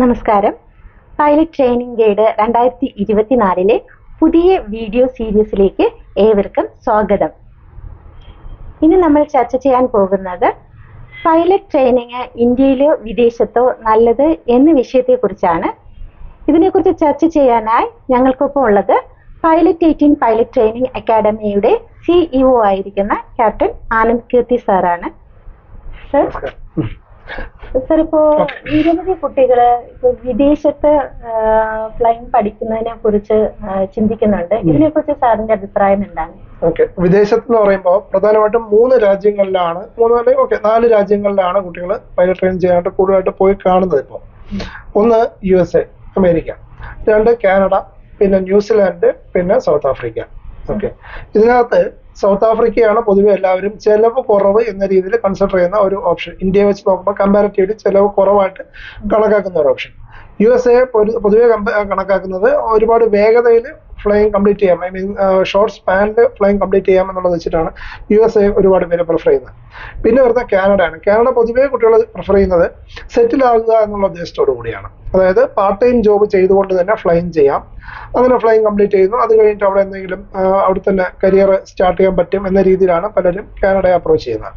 നമസ്കാരം. Pilot training guide 2024 പുതിയ video സീരീസിലേക്ക് ഏവർക്കും സ്വാഗതം. ഇനി നമ്മൾ ചർച്ച ചെയ്യാൻ പോകുന്നത് പൈലറ്റ് ട്രെയിനിങ് ഇന്ത്യയിലോ വിദേശത്തോ നല്ലത് എന്ന വിഷയത്തെക്കുറിച്ചാണ്. ഇതിനെക്കുറിച്ച് ചർച്ച ചെയ്യാനായി ഞങ്ങൾക്കൊപ്പം ഉള്ളത് പൈലറ്റ് 18 പൈലറ്റ് ട്രെയിനിങ് അക്കാഡമിയുടെ CEO ആയിരിക്കുന്ന ക്യാപ്റ്റൻ ആനന്ദ് കീർത്തി സാറാണ്. സർ, ഇപ്പോ നിരവധി കുട്ടികള് ഇപ്പൊ വിദേശത്ത് ഫ്ലൈങ് പഠിക്കുന്നതിനെ കുറിച്ച് ചിന്തിക്കുന്നുണ്ട്. ഇതിനെ കുറിച്ച് സാറിന്റെ അഭിപ്രായം എന്താണ്? വിദേശത്ത് എന്ന് പറയുമ്പോൾ പ്രധാനമായിട്ടും 4 രാജ്യങ്ങളിലാണ് കുട്ടികൾ പൈലറ്റ് ട്രെയിൻ ചെയ്യാനായിട്ട് കൂടുതലായിട്ട് പോയി കാണുന്നത്. ഇപ്പോൾ ഒന്ന് USA, അമേരിക്ക, 2 കാനഡ, പിന്നെ ന്യൂസിലാൻഡ്, പിന്നെ സൗത്ത് ആഫ്രിക്ക. ഇതിനകത്ത് സൗത്ത് ആഫ്രിക്കയാണ് പൊതുവെ എല്ലാവരും ചെലവ് കുറവ് എന്ന രീതിയിൽ കൺസിഡർ ചെയ്യുന്ന ഒരു ഓപ്ഷൻ. ഇന്ത്യയെ വെച്ച് നോക്കുമ്പോൾ കമ്പാരിറ്റീവ്ലി ചെലവ് കുറവായിട്ട് കണക്കാക്കുന്ന ഒരു ഓപ്ഷൻ. USA പൊതുവെ കണക്കാക്കുന്നത് ഒരുപാട് വേഗതയിൽ ഫ്ലൈങ് കംപ്ലീറ്റ് ചെയ്യാം, ഐ മീൻ ഷോർട്ട് സ്പാനിൽ ഫ്ലൈങ് കംപ്ലീറ്റ് ചെയ്യാം എന്നുള്ളത് വെച്ചിട്ടാണ് USA ഒരുപാട് പേര് പ്രിഫർ ചെയ്യുന്നത്. പിന്നെ വരുന്ന കാനഡയാണ്. കാനഡ പൊതുവെ കുട്ടികൾ പ്രിഫർ ചെയ്യുന്നത് സെറ്റിൽ ആകുക എന്നുള്ള ഉദ്ദേശത്തോടു കൂടിയാണ്. അതായത് പാർട്ട് ടൈം ജോബ് ചെയ്തുകൊണ്ട് തന്നെ ഫ്ലൈങ് ചെയ്യാം. അങ്ങനെ ഫ്ലൈങ് കംപ്ലീറ്റ് ചെയ്യുന്നു, അത് കഴിഞ്ഞിട്ട് അവിടെ എന്തെങ്കിലും അവിടെ തന്നെ കരിയർ സ്റ്റാർട്ട് ചെയ്യാൻ പറ്റും എന്ന രീതിയിലാണ് പലരും കാനഡയെ അപ്രോച്ച് ചെയ്യുന്നത്.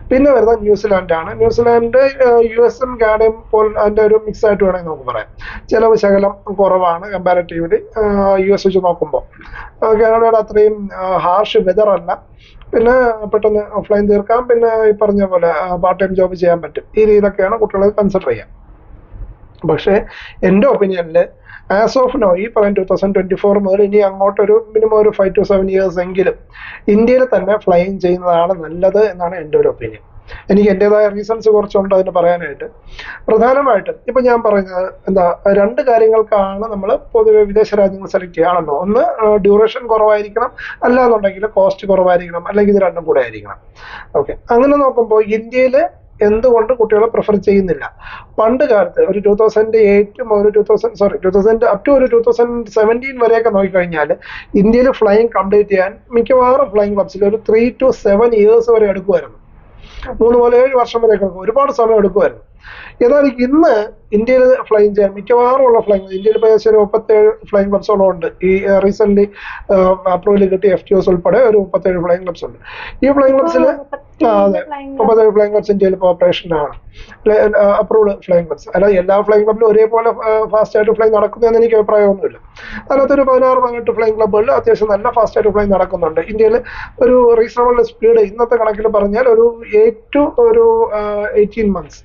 പിന്നെ വരുന്നത് ന്യൂസിലാൻഡാണ്. ന്യൂസിലാൻഡ് US-ഉം കാനഡയും അതിൻ്റെ ഒരു മിക്സ് ആയിട്ട് വേണമെങ്കിൽ നമുക്ക് പറയാം. ചിലവ് ശകലം കുറവാണ് കമ്പാരിറ്റീവ്ലി US വെച്ച് നോക്കുമ്പോൾ. കാനഡയുടെ അത്രയും ഹാർഷ് വെതർ അല്ല. പിന്നെ പെട്ടെന്ന് ഫ്ലൈൻ തീർക്കാം. പിന്നെ ഈ പറഞ്ഞ പോലെ പാർട്ട് ടൈം ജോബ് ചെയ്യാൻ പറ്റും. ഈ രീതിയിലൊക്കെയാണ് കുട്ടികൾ കൺസിഡർ ചെയ്യാം. പക്ഷേ എൻ്റെ ഒപ്പീനിയനിൽ ആസ് ഓഫ് നോ, ഈ പറയുന്ന 2024 മുതൽ ഇനി അങ്ങോട്ടൊരു മിനിമം ഒരു 5 to 7 years എങ്കിലും ഇന്ത്യയിൽ തന്നെ ഫ്ലൈങ് ചെയ്യുന്നതാണ് നല്ലത് എന്നാണ് എൻ്റെ ഒരു ഒപ്പീനിയൻ. എനിക്ക് എൻ്റെതായ റീസൺസ് കുറച്ചുണ്ട് അതിന് പറയാനായിട്ട്. പ്രധാനമായിട്ടും ഇപ്പം ഞാൻ പറഞ്ഞത് 2 കാര്യങ്ങൾക്കാണ് നമ്മൾ പൊതുവെ വിദേശ രാജ്യങ്ങൾ സെലക്ട് ചെയ്യുകയാണല്ലോ. ഒന്ന്, ഡ്യൂറേഷൻ കുറവായിരിക്കണം, അല്ലാന്നുണ്ടെങ്കിൽ കോസ്റ്റ് കുറവായിരിക്കണം, അല്ലെങ്കിൽ ഇത് രണ്ടും കൂടെ ആയിരിക്കണം. അങ്ങനെ നോക്കുമ്പോൾ ഇന്ത്യയിൽ എന്തുകൊണ്ട് കുട്ടികളെ പ്രിഫർ ചെയ്യുന്നില്ല? പണ്ട് കാലത്ത് ഒരു 2008 മുതൽ 2017 വരെയൊക്കെ നോക്കിക്കഴിഞ്ഞാൽ ഇന്ത്യയിൽ ഫ്ലൈങ് കംപ്ലീറ്റ് ചെയ്യാൻ മിക്കവാറും ഫ്ലൈങ് ക്ലബ്സിൽ ഒരു 3 to 7 years വരെ എടുക്കുമായിരുന്നു. 3 മുതൽ 7 വർഷം വരെ ഒരുപാട് സമയം എടുക്കുമായിരുന്നു. എന്നാൽ ഇന്ന് ഇന്ത്യയിൽ ഫ്ലൈങ് ചെയ്യാൻ മിക്കവാറും ഉള്ള ഫ്ലൈങ്, ഇന്ത്യയിൽ ഇപ്പോൾ ഏകദേശം 37 ഫ്ലൈങ് ക്ലബ്സോളം ഉണ്ട്. ഈ റീസെന്റ് അപ്രൂവൽ കിട്ടിയ FTOs ഉൾപ്പെടെ ഒരു 37 ഫ്ലൈങ് ക്ലബ്സ് ഉണ്ട്. ഈ ഫ്ലൈങ് ക്ലബ്സിൽ 37 ഫ്ലൈങ് ക്ലബ്സ് ഇന്ത്യയിൽ ഇപ്പോൾ ഓപ്പറേഷനാണ്, അപ്രൂവ്ഡ് ഫ്ലൈങ് ക്ലബ്സ്. അല്ല എല്ലാ ഫ്ലൈങ് ക്ലബിലും ഒരേപോലെ ഫാസ്റ്റ് ആയിട്ട് ഫ്ലൈങ് നടക്കുന്നതെന്ന് എനിക്ക് അഭിപ്രായമൊന്നുമില്ല. അതിനകത്തൊരു 16-18 ഫ്ലൈങ് ക്ലബ്ബുകളിൽ അത്യാവശ്യം നല്ല ഫാസ്റ്റ് ആയിട്ട് ഫ്ലൈങ് നടക്കുന്നുണ്ട്. ഇന്ത്യയിൽ ഒരു റീസണബിൾ സ്പീഡ് ഇന്നത്തെ കണക്കിൽ പറഞ്ഞാൽ ഒരു 8 to 18 months,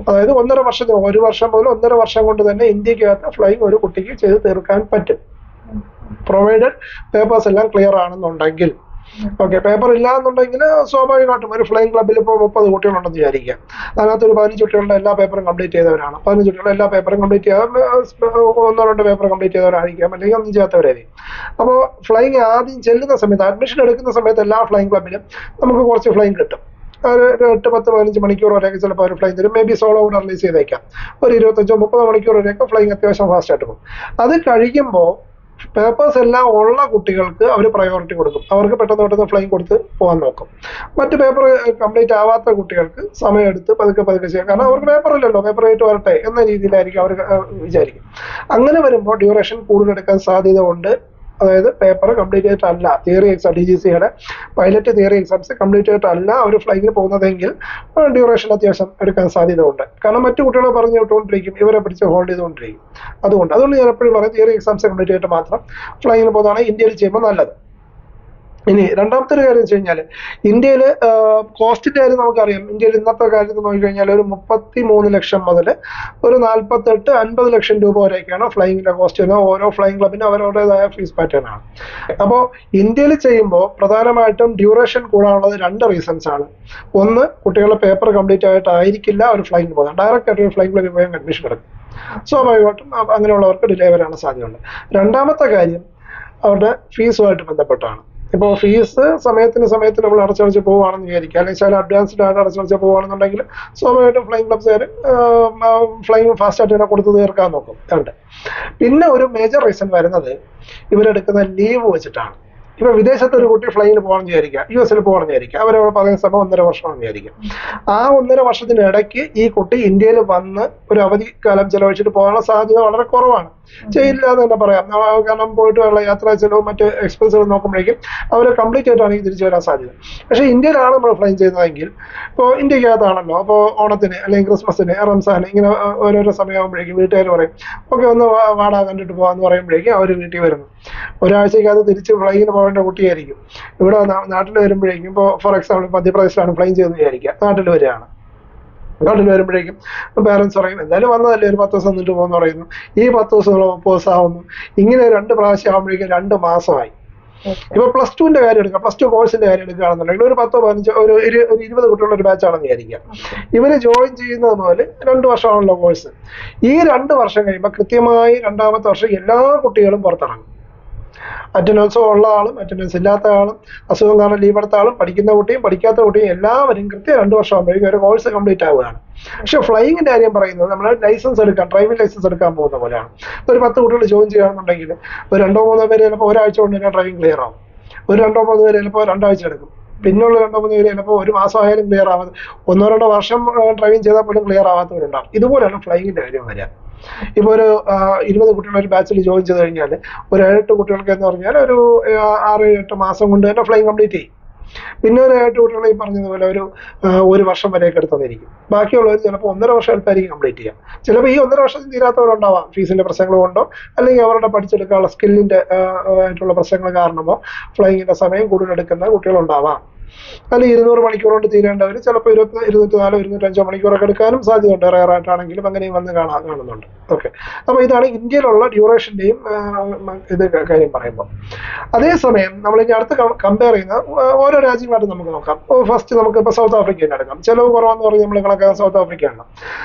അതായത് 1.5 വർഷം, 1 വർഷം മുതൽ 1.5 വർഷം കൊണ്ട് തന്നെ ഇന്ത്യക്കകത്ത് ഫ്ലൈങ് ഒരു കുട്ടിക്ക് ചെയ്ത് തീർക്കാൻ പറ്റും, പ്രൊവൈഡഡ് പേപ്പേഴ്സ് എല്ലാം ക്ലിയർ ആണെന്നുണ്ടെങ്കിൽ. പേപ്പർ ഇല്ല എന്നുണ്ടെങ്കിൽ സ്വാഭാവികമായിട്ടും ഒരു ഫ്ലൈങ് ക്ലബ്ബിൽ ഇപ്പോൾ 30 കുട്ടികളുണ്ടെന്ന് വിചാരിക്കാം. അതിനകത്ത് ഒരു 15 കുട്ടികളുടെ എല്ലാ പേപ്പറും കംപ്ലീറ്റ് ചെയ്തവരാണ്. 15 കുട്ടികളുടെ എല്ലാ പേപ്പറും കംപ്ലീറ്റ് ചെയ്യാൻ 1-2 പേപ്പർ കംപ്ലീറ്റ് ചെയ്തവരായിരിക്കാം, അല്ലെങ്കിൽ ഒന്നും ചെയ്യാത്തവരായിരിക്കും. അപ്പോൾ ഫ്ലൈങ് ആദ്യം ചെല്ലുന്ന സമയത്ത്, അഡ്മിഷൻ എടുക്കുന്ന സമയത്ത് എല്ലാ ഫ്ലൈങ് ക്ലബ്ബിലും നമുക്ക് കുറച്ച് ഫ്ലൈങ് കിട്ടും. ഒരു 8-10-15 മണിക്കൂർ വരെയൊക്കെ ചിലപ്പോൾ ഒരു ഫ്ലൈങ് തരും. മേ ബി സോളോ കൂടെ റിലീസ് ചെയ്തേക്കാം. ഒരു 25-30 മണിക്കൂർ വരെയൊക്കെ ഫ്ലൈങ് അത്യാവശ്യം ഫാസ്റ്റ് ആയിട്ട് പോകും. അത് കഴിയുമ്പോൾ പേപ്പേഴ്സ് എല്ലാം ഉള്ള കുട്ടികൾക്ക് അവർ പ്രയോറിറ്റി കൊടുക്കും. അവർക്ക് പെട്ടെന്ന് ഫ്ലൈങ് കൊടുത്ത് പോകാൻ നോക്കും. മറ്റ് പേപ്പർ കംപ്ലീറ്റ് ആവാത്ത കുട്ടികൾക്ക് സമയമെടുത്ത് പതുക്കെ ചെയ്യാം. കാരണം അവർക്ക് പേപ്പർ ഇല്ലല്ലോ, പേപ്പർ ആയിട്ട് വരട്ടെ എന്ന രീതിയിലായിരിക്കും അവർ വിചാരിക്കും. അങ്ങനെ വരുമ്പോൾ ഡ്യൂറേഷൻ കൂടുതലെടുക്കാൻ സാധ്യത ഉണ്ട്. അതായത് പേപ്പർ കംപ്ലീറ്റ് ആയിട്ടല്ല തിയറി എക്സാം, DGCയുടെ പൈലറ്റ് തിയറി എക്സാംസ് കംപ്ലീറ്റ് ആയിട്ടല്ല അവർ ഫ്ലൈങ്ങിന് പോകുന്നതെങ്കിൽ ഡ്യൂറേഷൻ അത്യാവശ്യം എടുക്കാൻ സാധ്യത ഉണ്ട്. കാരണം മറ്റു കുട്ടികളെ പറഞ്ഞു വിട്ടുകൊണ്ടിരിക്കും, ഇവരെ പിടിച്ച് ഹോൾഡ് ചെയ്തുകൊണ്ടിരിക്കും. അതുകൊണ്ട് ഞാൻ എപ്പോഴും പറയും, തിയറി എക്സാംസ് കംപ്ലീറ്റ് ആയിട്ട് മാത്രം ഫ്ലൈങ്ങിന് പോകുന്നതാണ് ഇന്ത്യയിൽ ചെയ്യുമ്പോൾ നല്ലത്. ഇനി രണ്ടാമത്തെ ഒരു കാര്യം വെച്ച് കഴിഞ്ഞാൽ, ഇന്ത്യയിൽ കോസ്റ്റിന്റെ കാര്യം നമുക്കറിയാം. ഇന്ത്യയിൽ ഇന്നത്തെ കാര്യത്തിൽ നോക്കിക്കഴിഞ്ഞാൽ ഒരു 33 ലക്ഷം മുതൽ ഒരു 48-50 ലക്ഷം രൂപ വരെയൊക്കെയാണ് ഫ്ലൈങ്ങിന്റെ കോസ്റ്റ് വരുന്നത്. ഓരോ ഫ്ലൈങ് ക്ലബിനും അവരവരുടേതായ ഫീസ് പാറ്റേൺ ആണ്. അപ്പോൾ ഇന്ത്യയിൽ ചെയ്യുമ്പോൾ പ്രധാനമായിട്ടും ഡ്യൂറേഷൻ കൂടാനുള്ളത് 2 റീസൺസ് ആണ്. ഒന്ന്, കുട്ടികളുടെ പേപ്പർ കംപ്ലീറ്റ് ആയിട്ടായിരിക്കില്ല അവർ ഫ്ലൈങ്ങിന് പോകുന്നത്. ഡയറക്റ്റ് ആയിട്ട് ഫ്ലൈങ് ക്ലബിൽ പോയി അഡ്മിഷൻ എടുക്കും. സ്വാഭാവികമായിട്ടും അങ്ങനെയുള്ളവർക്ക് ഡിലേ വരാനുള്ള സാധ്യതയുണ്ട്. രണ്ടാമത്തെ കാര്യം അവരുടെ ഫീസുമായിട്ട് ബന്ധപ്പെട്ടാണ്. ഇപ്പോൾ ഫീസ് സമയത്തിന് നമ്മൾ അടച്ചടച്ച് പോവുകയാണെന്ന് വിചാരിക്കുക, അല്ലെങ്കിൽ ചില അഡ്വാൻസ്ഡ് ആയിട്ട് അടച്ചടച്ച് പോവുകയാണെന്നുണ്ടെങ്കിൽ സ്വാഭാവികമായിട്ടും ഫ്ലൈങ് ക്ലബ്സുകാർ ഫ്ലൈങ് ഫാസ്റ്റ് ആയിട്ട് തന്നെ കൊടുത്ത് തീർക്കാൻ നോക്കും. പിന്നെ ഒരു മേജർ റീസൺ വരുന്നത് ഇവരെടുക്കുന്ന ലീവ് വെച്ചിട്ടാണ്. ഇപ്പൊ വിദേശത്ത് ഒരു കുട്ടി ഫ്ലൈങ്ങിന് പോകണമെന്ന് വിചാരിക്കുക, US പോകണമെന്ന് വിചാരിക്കുക, അവരവിടെ പറയുന്ന സമയം 1.5 വർഷമാണെന്ന് വിചാരിക്കുക. ആ 1.5 വർഷത്തിനിടയ്ക്ക് ഈ കുട്ടി ഇന്ത്യയിൽ വന്ന് ഒരു അവധിക്കാലം ചെലവഴിച്ചിട്ട് പോകാനുള്ള സാധ്യത വളരെ കുറവാണ്. ചെയ്യില്ല എന്ന് തന്നെ പറയാം. കാരണം പോയിട്ട് ഉള്ള യാത്രാ ചെലവും മറ്റ് എക്സ്പെൻസുകൾ നോക്കുമ്പോഴേക്കും അവർ കംപ്ലീറ്റ് ആയിട്ടാണെങ്കിൽ തിരിച്ചു വരാൻ സാധ്യത. പക്ഷേ ഇന്ത്യയിലാണ് നമ്മൾ ഫ്ലൈ ചെയ്യുന്നതെങ്കിൽ, ഇപ്പോൾ ഇന്ത്യക്കകത്താണല്ലോ, അപ്പോൾ ഓണത്തിന് അല്ലെങ്കിൽ ക്രിസ്മസിന്, റംസാന്, ഇങ്ങനെ ഓരോരോ സമയമാകുമ്പോഴേക്കും വീട്ടുകാർ പറയും ഓക്കെ ഒന്ന് വാടാ കണ്ടിട്ട് പോകാമെന്ന് പറയുമ്പോഴേക്കും അവർ വീട്ടിൽ വരുന്നു. ഒരാഴ്ചക്കകത്ത് തിരിച്ച് ഫ്ലൈങ്ങിന് പോകേണ്ട കുട്ടിയായിരിക്കും. ഇവിടെ നാട്ടിൽ വരുമ്പോഴേക്കും, ഇപ്പോൾ ഫോർ എക്സാമ്പിൾ മധ്യപ്രദേശിലാണ് ഫ്ലൈ ചെയ്യുന്നത് വിചാരിക്കുക, നാട്ടിൽ വരികയാണ്. നാട്ടിൽ വരുമ്പോഴേക്കും പേരൻസ് പറയും എന്തായാലും വന്നതല്ലേ, ഒരു 10 ദിവസം നിന്നിട്ട് പോകുന്നു പറയുന്നു. ഈ 10 ദിവസങ്ങളോ 30 ദിവസം ആവുന്നു. ഇങ്ങനെ 2 പ്രാവശ്യം ആകുമ്പോഴേക്കും 2 മാസമായി. ഇപ്പൊ +2ന്റെ കാര്യം എടുക്കാം, +2 കോഴ്സിന്റെ കാര്യം എടുക്കുകയാണെന്നുണ്ടെങ്കിൽ ഒരു 10 15 ഒരു 20 കുട്ടികളുടെ ഒരു ബാച്ചാണെന്ന് വിചാരിക്കാം. ഇവര് ജോയിൻ ചെയ്യുന്നത് മുതൽ 2 വർഷമാണല്ലോ കോഴ്സ്. ഈ 2 വർഷം കഴിയുമ്പോൾ കൃത്യമായി 2ാമത്തെ വർഷം എല്ലാ കുട്ടികളും പുറത്തിറങ്ങും. അറ്റൻഡൻസ് ഉള്ള ആളും അറ്റൻഡൻസ് ഇല്ലാത്ത ആളും, അസുഖം കാരണം ലീവ് എടുത്ത ആളും, പഠിക്കുന്ന കുട്ടിയും പഠിക്കാത്ത കുട്ടിയും എല്ലാവരും കൃത്യം 2 വർഷം ആകുമ്പോഴേക്കും ഒരു കോഴ്സ് കംപ്ലീറ്റ് ആവുകയാണ്. പക്ഷെ ഫ്ലൈങ്ങിന്റെ കാര്യം പറയുന്നത് നമ്മൾ ലൈസൻസ് എടുക്കാൻ, ഡ്രൈവിംഗ് ലൈസൻസ് എടുക്കാൻ പോകുന്ന പോലെയാണ്. ഒരു 10 കുട്ടികൾ ജോയിൻ ചെയ്യുകയാണെന്നുണ്ടെങ്കിൽ ഒരു 2-3 പേര് ചിലപ്പോൾ ഒരാഴ്ച കൊണ്ട് തന്നെ ഡ്രൈവിംഗ് ക്ലിയർ ആവും. ഒരു 2-3 പേര് ചിലപ്പോൾ 2 ആഴ്ച എടുക്കും. പിന്നുള്ള 2-3 പേര് ചിലപ്പോൾ 1 മാസം ആയാലും ക്ലിയർ ആവാതെ, 1-2 വർഷം ഡ്രൈവിംഗ് ചെയ്താൽ പോലും ക്ലിയർ ആവാത്തവരുണ്ടാവും. ഇതുപോലെയാണ് ഫ്ലൈങ്ങിന്റെ കാര്യം വരിക. ഇപ്പോൾ ഒരു 20 കുട്ടികൾ ഒരു ബാച്ചിൽ ജോയിൻ ചെയ്ത് കഴിഞ്ഞാൽ ഒരു 7-8 കുട്ടികൾക്ക് എന്ന് പറഞ്ഞാൽ ഒരു 6-8 മാസം കൊണ്ട് തന്നെ ഫ്ലൈങ് കംപ്ലീറ്റ് ചെയ്യും. പിന്നെ ഒരു 8 കുട്ടികൾ ഈ പറഞ്ഞതുപോലെ ഒരു വർഷം വരെയൊക്കെ എടുത്തന്നിരിക്കും. ബാക്കിയുള്ളവർ ചിലപ്പോൾ 1.5 വർഷം എടുത്തായിരിക്കും കംപ്ലീറ്റ് ചെയ്യാം. ചിലപ്പോൾ ഈ 1.5 വർഷത്തിൽ തീരാത്തവരുണ്ടാവാം, ഫീസിന്റെ പ്രശ്നങ്ങൾ കൊണ്ടോ അല്ലെങ്കിൽ അവരുടെ പഠിച്ചെടുക്കാനുള്ള സ്കില്ലിന്റെ ആയിട്ടുള്ള പ്രശ്നങ്ങൾ കാരണമോ ഫ്ലൈങ്ങിന്റെ സമയം കൂടുതൽ എടുക്കുന്ന കുട്ടികളുണ്ടാവാം. അല്ലെങ്കിൽ 200 മണിക്കൂർ കൊണ്ട് തീരേണ്ടവർ ചിലപ്പോൾ 204 205 മണിക്കൂറൊക്കെ എടുക്കാനും സാധ്യതയുണ്ട്. റയറായിട്ടാണെങ്കിലും അങ്ങനെയും വന്ന് കാണുന്നുണ്ട്. ഓക്കെ, അപ്പോൾ ഇതാണ് ഇന്ത്യയിലുള്ള ഡ്യൂറേഷന്റെയും ഇത് കാര്യം പറയുമ്പോൾ. അതേസമയം നമ്മൾ ഇനി അടുത്ത് കമ്പയർ ചെയ്യുന്ന ഓരോ രാജ്യങ്ങളായിട്ട് നമുക്ക് നോക്കാം. ഫസ്റ്റ് നമുക്ക് ഇപ്പോൾ സൗത്ത് ആഫ്രിക്കയിൽ എടുക്കാം. ചെലവ് കുറവെന്ന് പറഞ്ഞ് നമ്മൾ കണക്കാക്കാൻ സൗത്ത് ആഫ്രിക്കയാണ്.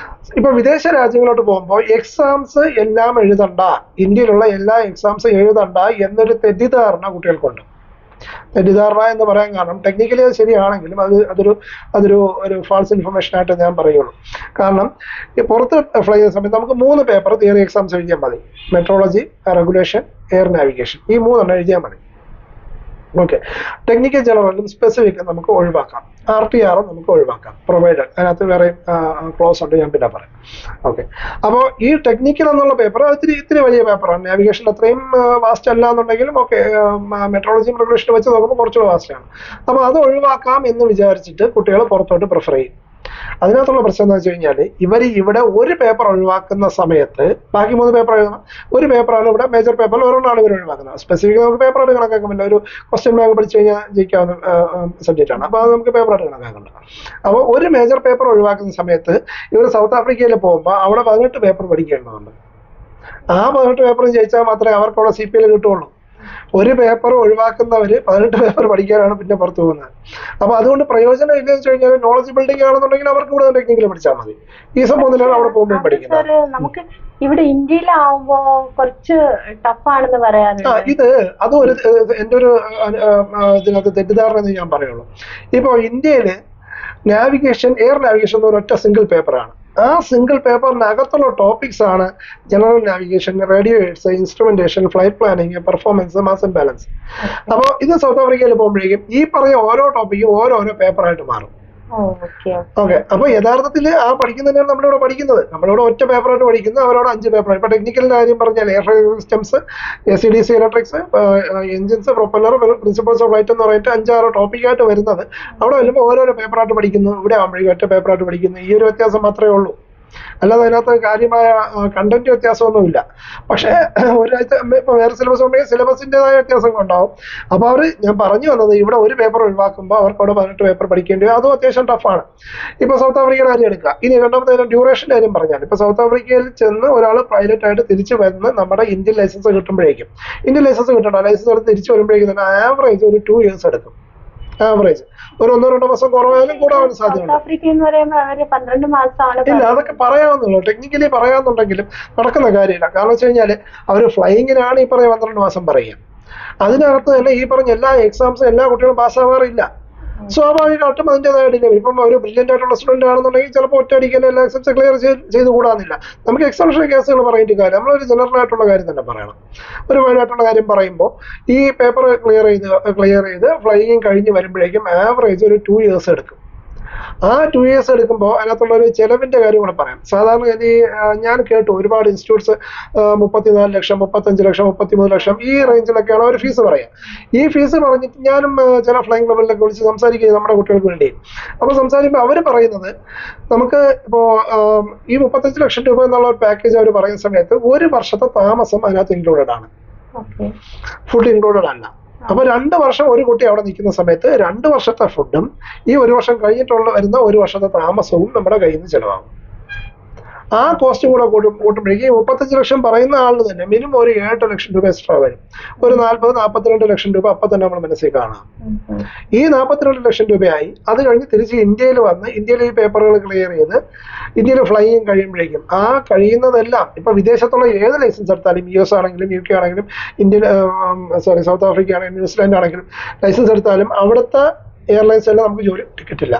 ഇപ്പൊ വിദേശ രാജ്യങ്ങളോട്ട് പോകുമ്പോൾ എക്സാംസ് എല്ലാം എഴുതണ്ട, ഇന്ത്യയിലുള്ള എല്ലാ എക്സാംസും എഴുതണ്ട എന്നൊരു തെറ്റിദ്ധാരണ കുട്ടികൾക്കുണ്ട്. തെറ്റിദ്ധാരണ എന്ന് പറയാൻ കാരണം ടെക്നിക്കലി അത് ശരിയാണെങ്കിലും അതൊരു ഫാൾസ് ഇൻഫർമേഷൻ ആയിട്ട് ഞാൻ പറയുള്ളൂ. കാരണം ഈ പുറത്ത് ഫ്ലൈ ചെയ്യുന്ന സമയത്ത് നമുക്ക് 3 പേപ്പർ തിയറി എക്സാംസ് എഴുതിയാൽ മതി. മെട്രോളജി, റെഗുലേഷൻ, എയർ നാവിഗേഷൻ, ഈ 3 എഴുതിയാൽ മതി. ഓക്കെ, ടെക്നിക്കൽ ജനറലും സ്പെസിഫിക്കും നമുക്ക് ഒഴിവാക്കാം. RTR നമുക്ക് ഒഴിവാക്കാം, പ്രൊവൈഡഡ്. അതിനകത്ത് വേറെ ക്ലോസ് ഉണ്ട്, ഞാൻ പിന്നെ പറയാം. ഓക്കെ, അപ്പോൾ ഈ ടെക്നിക്കൽ എന്നുള്ള പേപ്പർ ഇത്തിരി വലിയ പേപ്പറാണ്. നാവിഗേഷൻ അത്രയും വാസ്റ്റ് അല്ല എന്നുണ്ടെങ്കിലും ഓക്കെ, മെട്രോളജിയും റെഗുലേഷനും വെച്ച് നോക്കുമ്പോൾ കുറച്ചുകൂടെ വാസ്റ്റാണ്. അപ്പോൾ അത് ഒഴിവാക്കാം എന്ന് വിചാരിച്ചിട്ട് കുട്ടികൾ പുറത്തോട്ട് പ്രിഫർ ചെയ്യും. അതിനകത്തുള്ള പ്രശ്നം എന്ന് വെച്ച് കഴിഞ്ഞാൽ ഇവർ ഇവിടെ ഒരു പേപ്പർ ഒഴിവാക്കുന്ന സമയത്ത് ബാക്കി 3 പേപ്പർ എഴുതണം. ഒരു പേപ്പറാണ് ഇവിടെ മേജർ പേപ്പറിൽ ഒരെണ്ണമാണ് ഇവർ ഒഴിവാക്കുന്നത്. സ്പെസിഫിക് നമുക്ക് പേപ്പറായിട്ട് കണക്കാക്കാൻ പറ്റില്ല. ഒരു ക്വസ്റ്റ്യൻ ബാങ്ക് പഠിച്ചു കഴിഞ്ഞാൽ ജയിക്കാവുന്ന സബ്ജക്റ്റ് ആണ്. അപ്പോൾ അത് നമുക്ക് പേപ്പറായിട്ട് കണക്കാക്കണ്ട. അപ്പോൾ ഒരു മേജർ പേപ്പർ ഒഴിവാക്കുന്ന സമയത്ത് ഇവർ സൗത്ത് ആഫ്രിക്കയിൽ പോകുമ്പോൾ അവിടെ 18 പേപ്പർ പഠിക്കേണ്ടതുണ്ട്. ആ 18 പേപ്പറും ജയിച്ചാൽ മാത്രമേ അവർക്ക് അവിടെ CPL കിട്ടുള്ളൂ. ഒരു പേപ്പർ ഒഴിവാക്കുന്നവര് 18 പേപ്പർ പഠിക്കാനാണ് പിന്നെ പുറത്തു പോകുന്നത്. അപ്പൊ അതുകൊണ്ട് പ്രയോജനം ഇല്ലെന്ന് വെച്ച് കഴിഞ്ഞാൽ നോളജ് ബിൽഡിംഗ് ആണെന്നുണ്ടെങ്കിൽ അവർക്ക് ഇവിടെ ടെക്നിക്കൽ പഠിച്ചാൽ മതി. ഈ സംഭവത്തിലാണ് അവിടെ പോകുമ്പോൾ പഠിക്കുന്നത്. നമുക്ക് ഇവിടെ ഇന്ത്യയിലാവുമ്പോ കുറച്ച് ടഫാണെന്ന് പറയാറുണ്ട്. അതും എന്റെ ഒരു ഇതിനകത്ത് തെറ്റിദ്ധാരണ എന്ന് ഞാൻ പറയുള്ളൂ. ഇപ്പൊ ഇന്ത്യയില് നാവിഗേഷൻ, എയർ നാവിഗേഷൻ എന്ന് ഒരൊറ്റ സിംഗിൾ പേപ്പറാണ്. ആ സിംഗിൾ പേപ്പറിനകത്തുള്ള ടോപ്പിക്സ് ആണ് general navigation, radio AIDS, instrumentation, flight planning, performance, mass and balance. അപ്പോൾ ഇത് സൗത്ത് ആഫ്രിക്കയിൽ പോകുമ്പോഴേക്കും ഈ പറഞ്ഞ ഓരോ ടോപ്പിക്കും ഓരോരോ പേപ്പറായിട്ട് മാറും. ഓക്കെ, അപ്പൊ യഥാർത്ഥത്തിൽ ആ പഠിക്കുന്ന തന്നെയാണ് നമ്മളിവിടെ പഠിക്കുന്നത്. നമ്മളിവിടെ ഒറ്റ പേപ്പറായിട്ട് പഠിക്കുന്നത്, അവരോട് 5 പേപ്പറാണ്. ഇപ്പൊ ടെക്നിക്കലിന്റെ കാര്യം പറഞ്ഞാൽ air systems, ACDC electrics, engines, propeller, principles of flight എന്ന് പറഞ്ഞിട്ട് 5-6 ടോപ്പിക്കായിട്ട് വരുന്നത്. അവിടെ വരുമ്പോൾ ഓരോരോ പേപ്പറായിട്ട് പഠിക്കുന്നു. ഇവിടെ ആകുമ്പോഴേക്കും ഒറ്റ പേപ്പറായിട്ട് പഠിക്കുന്നു. ഈ ഒരു വ്യത്യാസം മാത്രമേ ഉള്ളൂ. അല്ലാതെ അതിനകത്ത് കാര്യമായ കണ്ടന്റ് വ്യത്യാസമൊന്നുമില്ല. പക്ഷേ ഒരാഴ്ച ഇപ്പൊ വേറെ സിലബസ് ഉണ്ടെങ്കിൽ സിലബസിൻ്റെതായ വ്യത്യാസങ്ങൾ ഉണ്ടാവും. അപ്പൊ ഞാൻ പറഞ്ഞു വന്നത് ഇവിടെ ഒരു പേപ്പർ ഒഴിവാക്കുമ്പോൾ അവർക്ക് അവിടെ 18 പേപ്പർ പഠിക്കേണ്ടി വരും. അതും അത്യാവശ്യം ടഫാണ്. ഇപ്പൊ സൗത്ത് ആഫ്രിക്കയുടെ കാര്യം എടുക്കുക. ഇനി രണ്ടാമത്തെ ഡ്യൂറേഷൻ്റെ കാര്യം പറഞ്ഞാൽ ഇപ്പൊ സൗത്ത് ആഫ്രിക്കയിൽ ചെന്ന് ഒരാൾ പൈലറ്റ് ആയിട്ട് തിരിച്ചു വരുന്ന നമ്മുടെ ഇന്ത്യൻ ലൈസൻസ് കിട്ടുമ്പോഴേക്കും, ഇന്ത്യൻ ലൈസൻസ് കിട്ടണം, ലൈസൻസ് എടുത്ത് തിരിച്ചു വരുമ്പോഴേക്കും തന്നെ ആവറേജ് ഒരു 2 years എടുക്കും. ആവറേജ് ഒരു 1-2 മാസം കുറവായാലും കൂടാൻ സാധ്യതയുണ്ട്. ഇല്ല, അതൊക്കെ പറയാവുന്നുള്ളൂ. ടെക്നിക്കലി പറയാവുന്നുണ്ടെങ്കിലും നടക്കുന്ന കാര്യമില്ല. കാരണം വെച്ച് കഴിഞ്ഞാൽ അവർ ഫ്ലൈയിങ്ങിനാണ് ഈ പറഞ്ഞ 12 മാസം പറയുക. അതിനകത്ത് തന്നെ ഈ പറഞ്ഞ എല്ലാ എക്സാംസും എല്ലാ കുട്ടികളും പാസ്സാവാറില്ല. സ്വാഭാവികമായിട്ടും അതിൻ്റെതായ ഡിലേ വരും. ഇപ്പം ഒരു ബ്രില്യൻ്റ് ആയിട്ടുള്ള സ്റ്റുഡൻ്റ് ആണെന്നുണ്ടെങ്കിൽ ചിലപ്പോൾ ഒറ്റയടിക്ക് തന്നെ എല്ലാ എക്സാംസ് ക്ലിയർ ചെയ്ത് കൂടാന്നില്ല. നമുക്ക് എക്സംഷൻ കേസുകൾ പറഞ്ഞിട്ട് കാര്യം നമ്മളൊരു ജനറൽ ആയിട്ടുള്ള കാര്യം തന്നെ പറയണം. ഒരു വൈഡായിട്ടുള്ള കാര്യം പറയുമ്പോൾ ഈ പേപ്പർ ക്ലിയർ ചെയ്ത് ഫ്ലൈയിങ് കഴിഞ്ഞ് വരുമ്പോഴേക്കും ആവറേജ് ഒരു 2 years എടുക്കും. ആ 2 years എടുക്കുമ്പോൾ അതിനകത്തുള്ള ഒരു ചെലവിന്റെ കാര്യം കൂടെ പറയാം. സാധാരണ ഞാൻ കേട്ടു ഒരുപാട് ഇൻസ്റ്റിറ്റ്യൂട്ട്സ് 34 ലക്ഷം, 35 ലക്ഷം, 33 ലക്ഷം ഈ റേഞ്ചിലൊക്കെയാണ് അവർ ഫീസ് പറയുക. ഈ ഫീസ് പറഞ്ഞിട്ട് ഞാനും ചില ഫ്ലൈയിങ് ലെവലിലൊക്കെ വിളിച്ച് സംസാരിക്കുക നമ്മുടെ കുട്ടികൾക്ക് വേണ്ടി. അപ്പോൾ സംസാരിക്കുമ്പോൾ അവർ പറയുന്നത് നമുക്ക് ഇപ്പോൾ ഈ 35 ലക്ഷം രൂപ എന്നുള്ള ഒരു പാക്കേജ് അവർ പറയുന്ന സമയത്ത് 1 വർഷത്തെ താമസം അതിനകത്ത് ഇൻക്ലൂഡഡ് ആണ്, ഫുഡ് ഇൻക്ലൂഡഡ് അല്ല. അപ്പൊ 2 വർഷം ഒരു കുട്ടി അവിടെ നിൽക്കുന്ന സമയത്ത് 2 വർഷത്തെ ഫുഡും ഈ 1 വർഷം കഴിഞ്ഞിട്ടുള്ള വരുന്ന 1 വർഷത്തെ താമസവും നമ്മുടെ കയ്യിൽ നിന്ന് ചിലവാകും. ആ കോസ്റ്റ് കൂടെ കൂട്ടുമ്പോഴേക്കും 35 ലക്ഷം പറയുന്ന ആളിന് തന്നെ മിനിമം ഒരു 7 ലക്ഷം രൂപ എക്സ്ട്രാ വരും. ഒരു 42 ലക്ഷം രൂപ അപ്പൊ തന്നെ നമ്മൾ മനസ്സിൽ കാണാം. ഈ 42 ലക്ഷം രൂപയായി അത് കഴിഞ്ഞ് തിരിച്ച് ഇന്ത്യയിൽ വന്ന് ഇന്ത്യയിൽ ഈ പേപ്പറുകൾ ക്ലിയർ ചെയ്ത് ഇന്ത്യയിൽ ഫ്ലൈയിങ് കഴിയുമ്പോഴേക്കും ആ കഴിയുന്നതെല്ലാം ഇപ്പൊ വിദേശത്തുള്ള ഏത് ലൈസൻസ് എടുത്താലും US ആണെങ്കിലും UK ആണെങ്കിലും സൗത്ത് ആഫ്രിക്ക ആണെങ്കിലും ന്യൂസിലാൻഡ് ആണെങ്കിലും ലൈസൻസ് എടുത്താലും അവിടുത്തെ എയർലൈൻസ് എല്ലാം നമുക്ക് ജോലി ടിക്കറ്റ് ഇല്ല.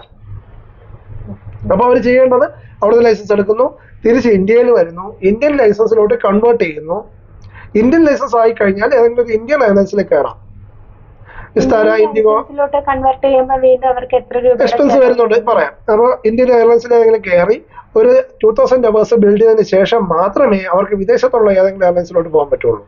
അപ്പൊ അവർ ചെയ്യേണ്ടത് അവിടുത്തെ ലൈസൻസ് എടുക്കുന്നു, തിരിച്ച് ഇന്ത്യയിൽ വരുന്നു, ഇന്ത്യൻ ലൈസൻസിലോട്ട് കൺവേർട്ട് ചെയ്യുന്നു. ഇന്ത്യൻ ലൈസൻസ് ആയി കഴിഞ്ഞാൽ ഏതെങ്കിലും ഒരു ഇന്ത്യൻ എയർലൈൻസിൽ കയറാം. വിസ്താര, ഇൻഡിഗോ എക്സ്പെൻസ് വരുന്നുണ്ട് പറയാം. അപ്പോൾ ഇന്ത്യൻ എയർലൈൻസിൽ ഏതെങ്കിലും കയറി ഒരു 2000 അവേഴ്സ് ബിൽഡ് ചെയ്തതിന് ശേഷം മാത്രമേ അവർക്ക് വിദേശത്തുള്ള ഏതെങ്കിലും എയർലൈൻസിലോട്ട് പോകാൻ പറ്റുള്ളൂ.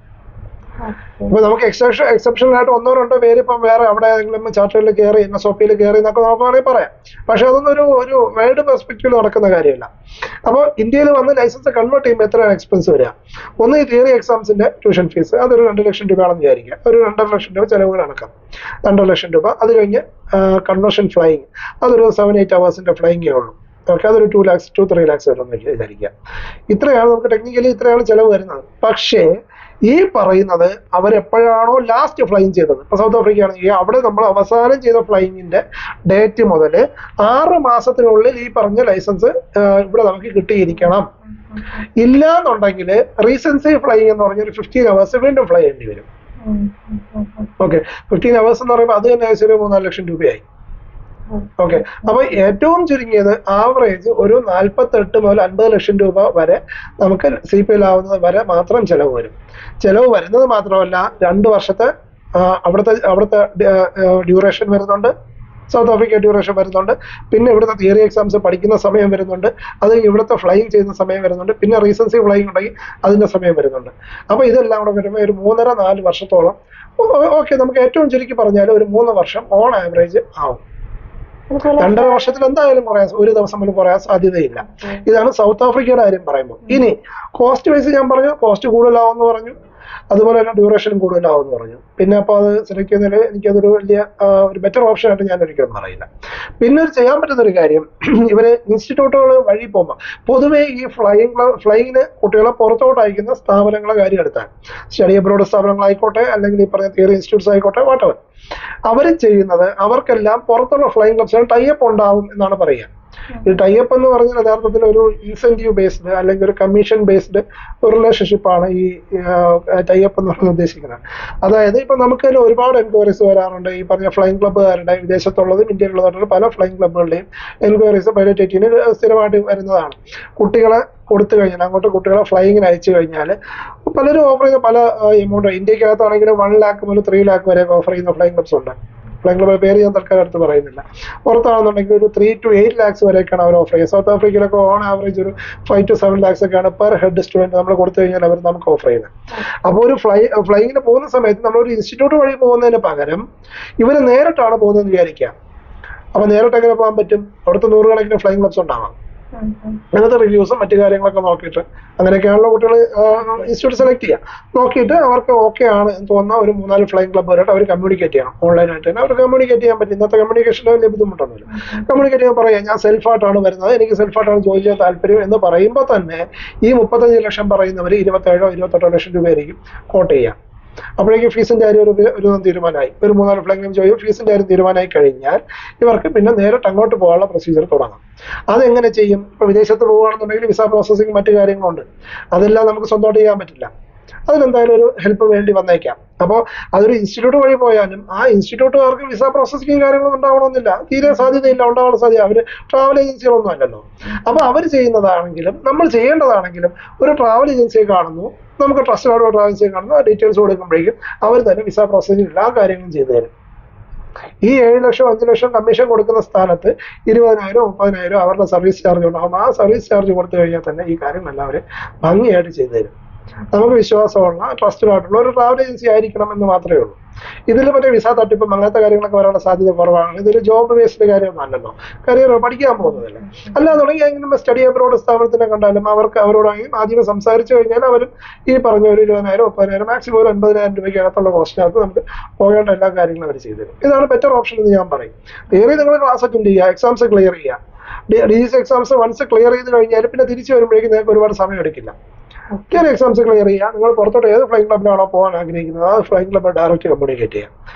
ഇപ്പൊ നമുക്ക് എക്സെപ്ഷൻ ആയിട്ട് 1-2 പേര് ഇപ്പം വേറെ അവിടെ ഏതെങ്കിലും ചാർട്ടറിൽ കയറി NSOP കയറി എന്നൊക്കെ നമുക്ക് വേണമെങ്കിൽ പറയാം. പക്ഷെ അതൊന്നും ഒരു വൈഡ് പെർസ്പെക്റ്റീവിൽ നടക്കുന്ന കാര്യമല്ല. അപ്പോൾ ഇന്ത്യയിൽ വന്ന് ലൈസൻസ് കൺവേർട്ട് ചെയ്യുമ്പോൾ എത്രയാണ് എക്സ്പെൻസ് വരിക? ഒന്ന് ഈ തിയറി എക്സാംസിന്റെ ട്യൂഷൻ ഫീസ്, അതൊരു 2 ലക്ഷം രൂപയാണെന്ന് വിചാരിക്കുക. ഒരു 2.5 ലക്ഷം രൂപ ചിലവുകൾ കണക്കാം. 2.5 ലക്ഷം രൂപ. അത് കഴിഞ്ഞ് കൺവേർഷൻ ഫ്ലൈയിങ്, അതൊരു 7-8 അവേഴ്സിന്റെ ഫ്ലൈയിങ്ങേ ഉള്ളൂ. ഓക്കെ, അതൊരു 2-3 lakhs വരുമെന്ന് വിചാരിക്കുക. ഇത്രയാണ് നമുക്ക് ടെക്നിക്കലി ഇത്രയാണ് ചിലവ് വരുന്നത്. പക്ഷേ ഈ പറയുന്നത് അവരെപ്പോഴാണോ ലാസ്റ്റ് ഫ്ലൈങ് ചെയ്തത്, ഇപ്പൊ സൗത്ത് ആഫ്രിക്ക ആണെങ്കിൽ അവിടെ നമ്മൾ അവസാനം ചെയ്ത ഫ്ലൈങ്ങിന്റെ ഡേറ്റ് മുതൽ 6 മാസത്തിനുള്ളിൽ ഈ പറഞ്ഞ ലൈസൻസ് ഇവിടെ നമുക്ക് കിട്ടിയിരിക്കണം. ഇല്ല എന്നുണ്ടെങ്കിൽ റീസെൻസി ഫ്ലൈങ് എന്ന് പറഞ്ഞൊരു 15 അവേഴ്സ് വീണ്ടും ഫ്ലൈ ചെയ്യേണ്ടി വരും. ഓക്കെ, 15 അവേഴ്സ് എന്ന് പറയുമ്പോൾ അത് തന്നെ ഏകദേശം 3-4 ലക്ഷം രൂപയായി. ഓക്കെ, അപ്പൊ ഏറ്റവും ചുരുങ്ങിയത് ആവറേജ് ഒരു 48 മുതൽ 50 ലക്ഷം രൂപ വരെ നമുക്ക് CPL ആവുന്നത് വരെ മാത്രം ചെലവ് വരും. ചെലവ് വരുന്നത് മാത്രമല്ല 2 വർഷത്തെ അവിടുത്തെ ഡ്യൂറേഷൻ വരുന്നുണ്ട്, സൗത്ത് ആഫ്രിക്ക ഡ്യൂറേഷൻ വരുന്നുണ്ട്, പിന്നെ ഇവിടുത്തെ തിയറി എക്സാംസ് പഠിക്കുന്ന സമയം വരുന്നുണ്ട്, അത് ഇവിടുത്തെ ഫ്ലൈയിങ് ചെയ്യുന്ന സമയം വരുന്നുണ്ട്, പിന്നെ റീസൻസി ഫ്ലൈയിങ് ഉണ്ടെങ്കിൽ അതിന്റെ സമയം വരുന്നുണ്ട്. അപ്പൊ ഇതെല്ലാം കൂടെ വരുമ്പോൾ ഒരു 3.5-4 വർഷത്തോളം, ഓക്കെ, നമുക്ക് ഏറ്റവും ചുരുക്കി പറഞ്ഞാൽ ഒരു 3 വർഷം ഓൺ ആവറേജ് ആവും. 2.5 വർഷത്തിൽ എന്തായാലും ഒരു ദിവസം പോലും കുറയാൻ സാധ്യതയില്ല. ഇതാണ് സൗത്ത് ആഫ്രിക്കയുടെ കാര്യം പറയുമ്പോൾ. ഇനി കോസ്റ്റ് വൈസ് ഞാൻ പറഞ്ഞു, കോസ്റ്റ് കൂടുതലാവുമെന്ന് പറഞ്ഞു, അതുപോലെ തന്നെ ഡ്യൂറേഷനും കൂടുതലാവുമെന്ന് പറഞ്ഞു. പിന്നെ അപ്പോൾ അത് സെലക്ട് ചെയ്യുന്നതിൽ എനിക്കതൊരു വലിയ ഒരു ബെറ്റർ ഓപ്ഷൻ ആയിട്ട് ഞാൻ ഒരിക്കലും പറയില്ല. പിന്നെ ചെയ്യാൻ പറ്റുന്നൊരു കാര്യം, ഇവര് ഇൻസ്റ്റിറ്റ്യൂട്ടുകൾ വഴി പോകുമ്പോൾ പൊതുവേ ഈ ഫ്ലൈയിങ്ങിന് കുട്ടികളെ പുറത്തോട്ട് അയക്കുന്ന സ്ഥാപനങ്ങളെ കാര്യം എടുത്താൽ, സ്റ്റഡി അബ്രോഡ് സ്ഥാപനങ്ങളായിക്കോട്ടെ അല്ലെങ്കിൽ ഈ പറഞ്ഞ തിയറി ഇൻസ്റ്റിറ്റ്യൂട്ട്സ് ആയിക്കോട്ടെ, വാട്ടവർ, അവർ ചെയ്യുന്നത് അവർക്കെല്ലാം പുറത്തുള്ള ഫ്ലൈയിങ് ക്ലബ്സിന് ടൈപ്പ് ഉണ്ടാവും എന്നാണ് പറയുക. ഈ ടൈപ്പ് എന്ന് പറഞ്ഞാൽ യഥാർത്ഥത്തിൽ ഒരു ഇൻസെന്റീവ് ബേസ്ഡ് അല്ലെങ്കിൽ ഒരു കമ്മീഷൻ ബേസ്ഡ് ഒരു റിലേഷൻഷിപ്പാണ് ഈ ടൈപ്പ് എന്ന് പറഞ്ഞ് ഉദ്ദേശിക്കുന്നത്. അതായത് ഇപ്പൊ നമുക്ക് തന്നെ ഒരുപാട് എൻക്വയറീസ് വരാറുണ്ട്. ഈ പറഞ്ഞ ഫ്ലൈയിങ് ക്ലബ്ബുകാരുടെ വിദേശത്തുള്ളതും ഇന്ത്യയിലുള്ളതായിട്ടുള്ള പല ഫ്ലൈയിങ് ക്ലബ്ബുകളുടെയും എൻക്വയറീസ് പൈലറ്റ് എയ്റ്റീന് സ്ഥിരമായിട്ട് വരുന്നതാണ്. കുട്ടികളെ കൊടുത്തു കഴിഞ്ഞാൽ, അങ്ങോട്ട് കുട്ടികളെ ഫ്ലൈയിങ്ങിന് അയച്ചു കഴിഞ്ഞാൽ പലരും ഓഫർ ചെയ്യുന്ന പല എമൗണ്ട്, ഇന്ത്യക്കകത്താണെങ്കിൽ 1 lakh മുതൽ 3 lakh വരെ ഓഫർ ചെയ്യുന്ന ഫ്ലൈയിങ് ക്ലബ്സ് ഉണ്ട്. ഫ്ലൈയിങ് ക്ലബ് പേര് ഞാൻ തൽക്കാലം അടുത്ത് പറയുന്നില്ല. പുറത്താണെന്നുണ്ടെങ്കിൽ ഒരു 3 to 8 lakhs വരെയൊക്കെയാണ് അവർ ഓഫർ ചെയ്യുക. സൗത്ത് ആഫ്രിക്കയിലൊക്കെ ഓൺ ആവറേജ് ഒരു 5 to 7 lakhs ഒക്കെയാണ് പെർ ഹെഡ് സ്റ്റുഡൻറ്റ് നമ്മൾ കൊടുത്തു കഴിഞ്ഞാൽ അവർ നമുക്ക് ഓഫർ ചെയ്യുന്നത്. അപ്പോൾ ഒരു ഫ്ലൈയിങ്ങിന് പോകുന്ന സമയത്ത് നമ്മളൊരു ഇൻസ്റ്റിറ്റ്യൂട്ട് വഴി പോകുന്നതിന് പകരം ഇവർ നേരിട്ടാണ് പോകുന്നതെന്ന് വിചാരിക്കുക. അപ്പൊ നേരിട്ട് എങ്ങനെ പോകാൻ പറ്റും? അവിടുത്തെ 100 കണക്കിന് ഫ്ലൈയിങ് ക്ലബ്സ് ഉണ്ടാവാം. അങ്ങനത്തെ റിവ്യൂസും മറ്റു കാര്യങ്ങളൊക്കെ നോക്കിയിട്ട്, അങ്ങനെയൊക്കെയാണല്ലോ കുട്ടികൾ ഇൻസ്റ്റിറ്റ്യൂട്ട് സെലക്ട് ചെയ്യുക. നോക്കിയിട്ട് അവർക്ക് ഓക്കെ ആണ് എന്ന് തോന്നുന്ന ഒരു 3-4 ഫ്ലൈയിങ് ക്ലബ്ബുമായിട്ട് അവർ കമ്മ്യൂണിക്കേറ്റ് ചെയ്യണം. ഓൺലൈനായിട്ട് തന്നെ അവർ കമ്മ്യൂണിക്കേറ്റ് ചെയ്യാൻ പറ്റും. ഇന്നത്തെ കമ്മ്യൂണിക്കേഷന് വലിയ ബുദ്ധിമുട്ടൊന്നുമില്ല. കമ്മ്യൂണിക്കേറ്റ് ചെയ്യാൻ പറയാം, ഞാൻ സെൽഫായിട്ടാണ് വരുന്നത്, എനിക്ക് സെൽഫായിട്ടാണ് ജോലി ചെയ്യാൻ താല്പര്യം എന്ന് പറയുമ്പോൾ തന്നെ ഈ 35 ലക്ഷം പറയുന്നവർ 27-28 ലക്ഷം രൂപയായിരിക്കും കോട്ട് ചെയ്യാം. അപ്പോഴേക്കും ഫീസിന്റെ കാര്യം ഒരു തീരുമാനമായി. ഒരു 3-4 ഫ്ലൈയിങ് ചെയ്യും, ഫീസിന്റെ കാര്യം തീരുമാനമായി കഴിഞ്ഞാൽ ഇവർക്ക് പിന്നെ നേരിട്ട് അങ്ങോട്ട് പോകാനുള്ള പ്രൊസീജിയർ തുടങ്ങാം. അതെങ്ങനെ ചെയ്യും? ഇപ്പൊ വിദേശത്ത് പോകുകയാണെന്നുണ്ടെങ്കിൽ വിസ പ്രോസസ്സിങ് മറ്റു കാര്യങ്ങളുണ്ട്. അതെല്ലാം നമുക്ക് സ്വന്തമായിട്ട് ചെയ്യാൻ പറ്റില്ല. അതിനെന്തായാലും ഒരു ഹെൽപ്പ് വേണ്ടി വന്നേക്കാം. അപ്പോൾ അതൊരു ഇൻസ്റ്റിറ്റ്യൂട്ട് വഴി പോയാലും ആ ഇൻസ്റ്റിറ്റ്യൂട്ടുകാർക്ക് വിസ പ്രോസസ്സിങ് കാര്യങ്ങളൊന്നും ഉണ്ടാവണമെന്നില്ല, തീരെ സാധ്യതയില്ല, ഉണ്ടാവാൻ സാധ്യത. അവർ ട്രാവൽ ഏജൻസികളൊന്നും അല്ലല്ലോ. അപ്പോൾ അവർ ചെയ്യുന്നതാണെങ്കിലും നമ്മൾ ചെയ്യേണ്ടതാണെങ്കിലും ഒരു ട്രാവൽ ഏജൻസിയെ കാണുന്നു, നമുക്ക് ട്രസ്റ്റഡ് ആയിട്ടുള്ള ട്രാവൽ ഏജൻസിയെ കാണുന്നു, ഡീറ്റെയിൽസ് കൊടുക്കുമ്പോഴേക്കും അവർ തന്നെ വിസ പ്രോസസ്സിങ് എല്ലാ കാര്യങ്ങളും ചെയ്തു തരും. ഈ 7 ലക്ഷം 5 ലക്ഷം കമ്മീഷൻ കൊടുക്കുന്ന സ്ഥാനത്ത് 20,000 30,000 അവരുടെ സർവീസ് ചാർജ് ഉണ്ടാകും. ആ സർവീസ് ചാർജ് കൊടുത്തു കഴിഞ്ഞാൽ തന്നെ ഈ കാര്യങ്ങളെല്ലാം അവർ ഭംഗിയായിട്ട് ചെയ്തു തരും. നമുക്ക് വിശ്വാസമുള്ള ട്രസ്റ്റഡ് ആയിട്ടുള്ള ഒരു ട്രാവൽ ഏജൻസി ആയിരിക്കണം എന്ന് മാത്രമേ ഉള്ളൂ. ഇതിൽ മറ്റേ വിസ തട്ടിപ്പും അങ്ങനത്തെ കാര്യങ്ങളൊക്കെ വരാനുള്ള സാധ്യത കുറവാണ്. ഇതൊരു ജോബ് ബേസ്ഡ് കാര്യമൊന്നും അല്ലല്ലോ, കരിയർ പഠിക്കാൻ പോകുന്നതല്ലേ. അല്ലാന്നുണ്ടെങ്കിൽ എങ്ങനെ സ്റ്റഡി അബ്രോഡ് സ്ഥാപനത്തിനെ കണ്ടാലും അവരോടാണെങ്കിൽ ആദ്യം സംസാരിച്ചു കഴിഞ്ഞാൽ അവരും ഈ പറഞ്ഞ ഒരു 20,000 30,000 മാക്സിമം ഒരു 50,000 രൂപയ്ക്ക് അകത്തുള്ള കോസ്റ്റിനകത്ത് നമുക്ക് പോകേണ്ട എല്ലാ കാര്യങ്ങളും അവർ ചെയ്തു തരും. ഇതാണ് ബെറ്റർ ഓപ്ഷൻ എന്ന് ഞാൻ പറയും. തിയറി നിങ്ങൾ ക്ലാസ് അറ്റൻഡ് ചെയ്യുക, എക്സാംസ് ക്ലിയർ ചെയ്യുക. DGC എക്സാംസ് വൺസ് ക്ലിയർ ചെയ്ത് കഴിഞ്ഞാൽ പിന്നെ തിരിച്ചു വരുമ്പോഴേക്കും നിങ്ങൾക്ക് ഒരുപാട് സമയം എടുക്കില്ല. എക്സാംസ് ക്ലിയർ ചെയ്യുക, നിങ്ങൾ പുറത്തോട്ട് ഏത് ഫ്ലൈങ് ക്ലബിലാണോ പോകാൻ ആഗ്രഹിക്കുന്നത് ആ ഫ്ലൈങ് ക്ലബ് ഡയറക്റ്റ് കമ്മ്യൂണിക്കേറ്റ് ചെയ്യുക.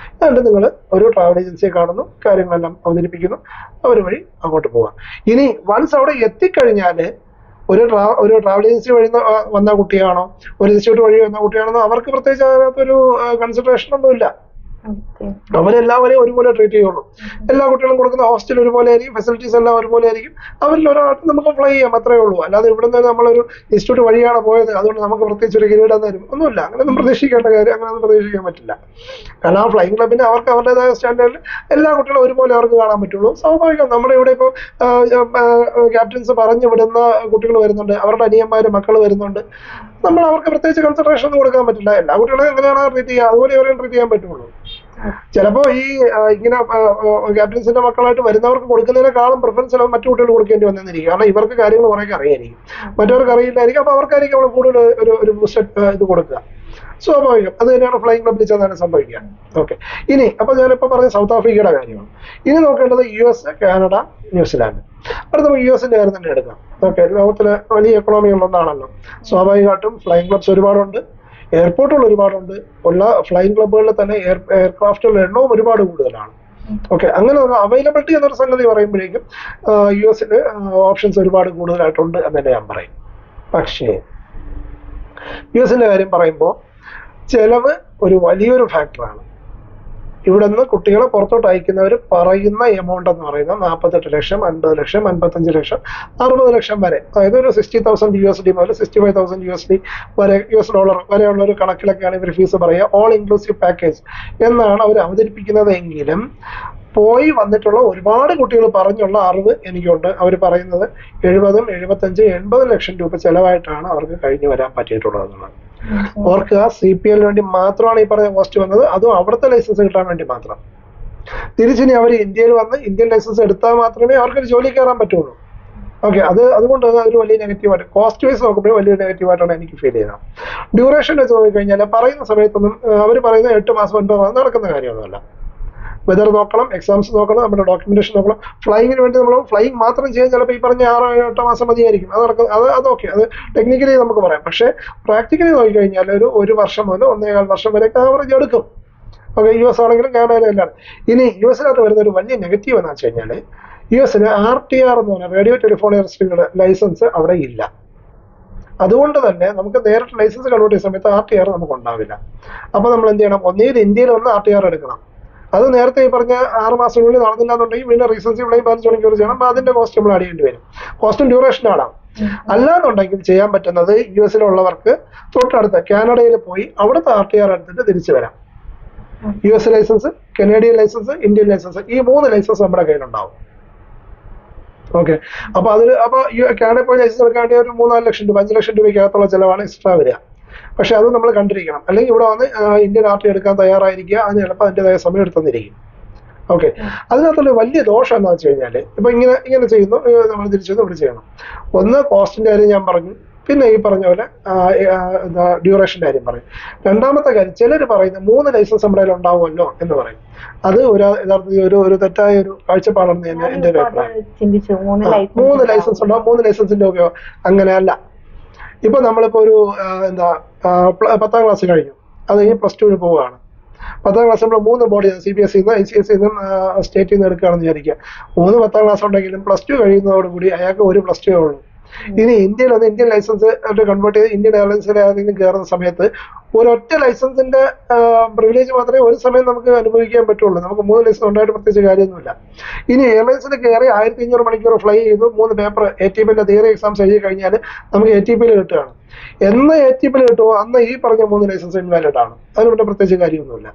എന്നിട്ട് നിങ്ങൾ ഒരു ട്രാവൽ ഏജൻസിയെ കാണുന്നു, കാര്യങ്ങളെല്ലാം അവതരിപ്പിക്കുന്നു, അവർ വഴി അങ്ങോട്ട് പോകാം. ഇനി വൺസ് അവിടെ എത്തിക്കഴിഞ്ഞാൽ ഒരു ട്രാവൽ ഏജൻസി വഴി വന്ന കുട്ടിയാണോ ഒരു ഇൻസ്റ്റിറ്റ്യൂട്ട് വഴി വന്ന കുട്ടിയാണെന്നോ അവർക്ക് പ്രത്യേകിച്ച് അതിനകത്തൊരു കൺസിഡറേഷൻ ഒന്നുമില്ല. അവരെല്ലാവരെയും ഒരുപോലെ ട്രീറ്റ് ചെയ്യുള്ളൂ. എല്ലാ കുട്ടികളും കൊടുക്കുന്ന ഹോസ്റ്റൽ ഒരുപോലെ ആയിരിക്കും, ഫെസിലിറ്റീസ് എല്ലാം ഒരുപോലെ ആയിരിക്കും. അവരിൽ ഒരാൾക്ക് നമുക്ക് ഫ്ലൈ ചെയ്യാം, അത്രേ ഉള്ളൂ. അല്ലാതെ ഇവിടെ നിന്ന് നമ്മളൊരു ഇൻസ്റ്റിറ്റ്യൂട്ട് വഴിയാണ് പോയത് അതുകൊണ്ട് നമുക്ക് പ്രത്യേകിച്ച് ഒരു കിരീടം തരും ഒന്നുമില്ല. അങ്ങനെയൊന്നും പ്രതീക്ഷിക്കേണ്ട കാര്യം, അങ്ങനെയൊന്നും പ്രതീക്ഷിക്കാൻ പറ്റില്ല. കാരണം ആ ഫ്ലൈങ് ക്ലബിന് അവർക്ക് അവരുടേതായ സ്റ്റാൻഡേർഡിൽ എല്ലാ കുട്ടികളും ഒരുപോലെ അവർക്ക് കാണാൻ പറ്റുള്ളൂ. സ്വാഭാവികം നമ്മുടെ ഇവിടെ ഇപ്പോൾ ക്യാപ്റ്റൻസ് പറഞ്ഞു വിടുന്ന കുട്ടികൾ വരുന്നുണ്ട്, അവരുടെ അനിയന്മാര് മക്കൾ വരുന്നുണ്ട്. നമ്മൾ അവർക്ക് പ്രത്യേകിച്ച് കൺസിഡറേഷൻ ഒന്നും കൊടുക്കാൻ പറ്റില്ല. എല്ലാ കുട്ടികളെയും എങ്ങനെയാണ് ട്രീറ്റ് ചെയ്യുക അതുപോലെ അവരെയും ട്രീറ്റ് ചെയ്യാൻ പറ്റുള്ളൂ. ചിലപ്പോ ഈ ഇങ്ങനെ ക്യാപ്റ്റൻസിന്റെ മക്കളായിട്ട് വരുന്നവർക്ക് കൊടുക്കുന്നതിനേക്കാളും പ്രിഫറൻസ് ചിലപ്പോൾ മറ്റു കുട്ടികൾ കൊടുക്കേണ്ടി വന്നിരിക്കും. കാരണം ഇവർക്ക് കാര്യങ്ങൾ കുറേ അറിയായിരിക്കും, മറ്റവർക്ക് അറിയില്ലായിരിക്കും. അപ്പൊ അവർക്കായിരിക്കും നമ്മൾ കൂടുതൽ ഒരു ബൂസ്റ്റഡ് ഇത് കൊടുക്കുക. സ്വാഭാവികം. അത് തന്നെയാണ് ഫ്ലൈങ് ക്ലബിൽ ചെന്നാലും സംഭവിക്കുക. ഓക്കെ. ഇനി അപ്പൊ ഞാനിപ്പോ പറഞ്ഞ സൗത്ത് ആഫ്രിക്കയുടെ കാര്യമാണ്. ഇനി നോക്കേണ്ടത് US, കാനഡ, ന്യൂസിലാൻഡ്. അവിടെ നമുക്ക് US-ന്റെ കാര്യം തന്നെ എടുക്കാം. ഓക്കെ. ലോകത്തിലെ വലിയ എക്കണോമിയുള്ള ഒന്നാണല്ലോ. സ്വാഭാവികമായിട്ടും ഫ്ലൈങ് ക്ലബ്സ് ഒരുപാടുണ്ട്, എയർപോർട്ടുകൾ ഒരുപാടുണ്ട്. ഉള്ള ഫ്ലൈങ് ക്ലബ്ബുകളിൽ തന്നെ എയർക്രാഫ്റ്റുകളുടെ എണ്ണവും ഒരുപാട് കൂടുതലാണ്. ഓക്കെ. അങ്ങനെ അവൈലബിലിറ്റി എന്നൊരു സംഗതി പറയുമ്പോഴേക്കും US-ൽ ഓപ്ഷൻസ് ഒരുപാട് കൂടുതലായിട്ടുണ്ട് എന്ന് തന്നെ ഞാൻ പറയും. പക്ഷേ US-ന്റെ കാര്യം പറയുമ്പോൾ ചെലവ് ഒരു വലിയൊരു ഫാക്ടറാണ്. ഇവിടെ നിന്ന് കുട്ടികളെ പുറത്തോട്ട് അയക്കുന്നവർ പറയുന്ന എമൗണ്ട് എന്ന് പറയുന്നത് 48 ലക്ഷം 50 ലക്ഷം 55 ലക്ഷം 60 ലക്ഷം വരെ, അതായത് ഒരു $60,000 മുതൽ $65,000 വരെ $US വരെയുള്ള ഒരു കണക്കിലൊക്കെയാണ് ഇവർ ഫീസ് പറയുക. ഓൾ ഇൻക്ലൂസീവ് പാക്കേജ് എന്നാണ് അവർ അവതരിപ്പിക്കുന്നത്. എങ്കിലും പോയി വന്നിട്ടുള്ള ഒരുപാട് കുട്ടികൾ പറഞ്ഞുള്ള അറിവ് എനിക്കുണ്ട്. അവർ പറയുന്നത് 70, 75, 80 ലക്ഷം രൂപ ചെലവായിട്ടാണ് അവർക്ക് കഴിഞ്ഞു വരാൻ പറ്റിയിട്ടുള്ളതെന്നുള്ളത്. ഓർക്കുക, CPL വേണ്ടി മാത്രമാണ് ഈ പറഞ്ഞ കോസ്റ്റ് വന്നത്, അതും അവിടുത്തെ ലൈസൻസ് കിട്ടാൻ വേണ്ടി മാത്രം. തിരിച്ചിനി അവർ ഇന്ത്യയിൽ വന്ന് ഇന്ത്യൻ ലൈസൻസ് എടുത്താൽ മാത്രമേ അവർക്കൊരു ജോലി കയറാൻ പറ്റുള്ളൂ. ഓക്കെ. അതുകൊണ്ട് അതൊരു വലിയ നെഗറ്റീവായിട്ട്, കോസ്റ്റ് വൈസ് നോക്കുമ്പോൾ വലിയ നെഗറ്റീവായിട്ടാണ് എനിക്ക് ഫീൽ ചെയ്യുന്നത്. ഡ്യൂറേഷൻ വെച്ച് നോക്കിക്കഴിഞ്ഞാൽ പറയുന്ന സമയത്തൊന്നും അവർ പറയുന്ന 8 മാസം 9 മാസം നടക്കുന്ന കാര്യമൊന്നുമല്ല. വെതർ നോക്കണം, എക്സാംസ് നോക്കണം, നമ്മുടെ ഡോക്യുമെന്റേഷൻ നോക്കണം. ഫ്ലൈങ്ങിന് വേണ്ടി നമ്മൾ ഫ്ലൈങ് മാത്രം ചെയ്യാൻ ചിലപ്പോൾ ഈ പറഞ്ഞ 6-8 മാസം മതിയായിരിക്കും. അതൊക്കെ അത് ടെക്നിക്കലി നമുക്ക് പറയാം. പക്ഷേ പ്രാക്ടിക്കലി നോക്കിക്കഴിഞ്ഞാൽ ഒരു വർഷം മുതൽ 1.25 വർഷം വരെ ആവറേജ് എടുക്കും. ഓക്കെ. US ആണെങ്കിലും കാനഡയിലും എല്ലാം. ഇനി US-നകത്ത് വരുന്ന ഒരു വലിയ നെഗറ്റീവ് എന്ന് വെച്ച് കഴിഞ്ഞാൽ US-ന് RTR എന്ന് പറഞ്ഞാൽ റേഡിയോ ടെലിഫോണിയറിസ്റ്റുകളുടെ ലൈസൻസ് അവിടെ ഇല്ല. അതുകൊണ്ട് തന്നെ നമുക്ക് നേരിട്ട് ലൈസൻസ് കൺവേർട്ട് ചെയ്യുന്ന സമയത്ത് RTR നമുക്ക് ഉണ്ടാവില്ല. അപ്പൊ നമ്മൾ എന്ത് ചെയ്യണം? ഒന്നുകിൽ ഇന്ത്യയിൽ വന്ന് RTR എടുക്കണം. അത് നേരത്തെ ഈ പറഞ്ഞ 6 മാസത്തിനുള്ളിൽ നടന്നില്ല എന്നുണ്ടെങ്കിൽ പിന്നെ റീസൻസി പ്ലൈ 15 മണിക്കൂർ ചെയ്യണം. അപ്പൊ അതിന്റെ കോസ്റ്റ് നമ്മൾ ആഡ് ചെയ്യേണ്ടി വരും. കോസ്റ്റും ഡ്യൂറേഷനും ആടാം. അല്ലാന്നുണ്ടെങ്കിൽ ചെയ്യാൻ പറ്റുന്നത് US-ലുള്ളവർക്ക് തൊട്ടടുത്ത കാനഡയിൽ പോയി അവിടുത്തെ RTR എടുത്തിട്ട് തിരിച്ചു വരാം. US licence, canadian licence, Indian licence, ഈ 3 ലൈസൻസ് നമ്മുടെ കയ്യിലുണ്ടാവും. ഓക്കെ. അപ്പൊ കാനഡയിൽ പോയി ലൈസൻസ് എടുക്കാൻ വേണ്ടി ഒരു 3-4 ലക്ഷം രൂപ 5 ലക്ഷം രൂപയ്ക്കകത്തുള്ള ചിലവാണ് എക്സ്ട്രാ വരിക. പക്ഷെ അത് നമ്മൾ കണ്ടിരിക്കണം. അല്ലെങ്കിൽ ഇവിടെ വന്ന് ഇന്ത്യൻ RTR എടുക്കാൻ തയ്യാറായിരിക്കുക, അതിന് ചിലപ്പോൾ അതിൻ്റെതായ സമയം എടുത്തെന്നിരിക്കും. ഓക്കെ. അതിനകത്തുള്ള വലിയ ദോഷം എന്താ വെച്ച് കഴിഞ്ഞാൽ ഇപ്പൊ ഇങ്ങനെ ചെയ്യുന്നു, നമ്മൾ തിരിച്ചു ഇവിടെ ചെയ്യണം. ഒന്ന് കോസ്റ്റിന്റെ കാര്യം ഞാൻ പറഞ്ഞു, പിന്നെ ഈ പറഞ്ഞ പോലെ ഡ്യൂറേഷന്റെ കാര്യം പറയും. രണ്ടാമത്തെ കാര്യം, ചിലർ പറയുന്നത് 3 ലൈസൻസ് നമ്മുടെ കയ്യിൽ ഉണ്ടാവുമല്ലോ എന്ന് പറയും. അത് യഥാർത്ഥത്തിൽ ഒരു തെറ്റായ ഒരു കാഴ്ചപ്പാടാണെന്ന് എന്റെ ഒരു അഭിപ്രായം. 3 ലൈസൻസ് ഉണ്ടാവും, 3 ലൈസൻസിന്റെ ഉപയോഗം അങ്ങനെയല്ല. ഇപ്പൊ നമ്മളിപ്പോ ഒരു 10ാം ക്ലാസ് കഴിഞ്ഞു, അത് കഴിഞ്ഞ് +2 പോവുകയാണ്. 10ാം ക്ലാസ് നമ്മൾ 3 ബോർഡ് CBSE ICSE സ്റ്റേറ്റിൽ നിന്ന് എടുക്കുകയാണെന്ന് വിചാരിക്കുക. 3 10ാം ക്ലാസ് ഉണ്ടെങ്കിലും +2 കഴിയുന്നതോടുകൂടി അയാൾക്ക് ഒരു +2 ഉള്ളൂ. ഇനി ഇന്ത്യയിൽ ഒന്ന് ഇന്ത്യൻ ലൈസൻസ് കൺവേർട്ട് ചെയ്ത് ഇന്ത്യൻ എയർലൈൻസിൽ ആരെങ്കിലും കയറുന്ന സമയത്ത് ഒരൊറ്റ ലൈസൻസിന്റെ പ്രിവിലേജ് മാത്രമേ ഒരു സമയം നമുക്ക് അനുഭവിക്കാൻ പറ്റുള്ളൂ. നമുക്ക് 3 ലൈസൻസ് ഉണ്ടായിട്ട് പ്രത്യേകിച്ച് കാര്യമൊന്നുമില്ല. ഇനി എയർലൈൻസിൽ കയറി 1500 മണിക്കൂർ ഫ്ലൈ ചെയ്തു 3 പേപ്പർ ATPന്റെ തിയറി എക്സാംസ് എഴുതി കഴിഞ്ഞാൽ നമുക്ക് ATPയിൽ കിട്ടുകയാണ്. എന്ന് ATPയിൽ കിട്ടുമോ അന്ന് ഈ പറഞ്ഞ 3 ലൈസൻസ് ഇൻവാലിഡ് ആണ്. അതിന് പിന്നെ പ്രത്യേകിച്ച് കാര്യമൊന്നുമില്ല.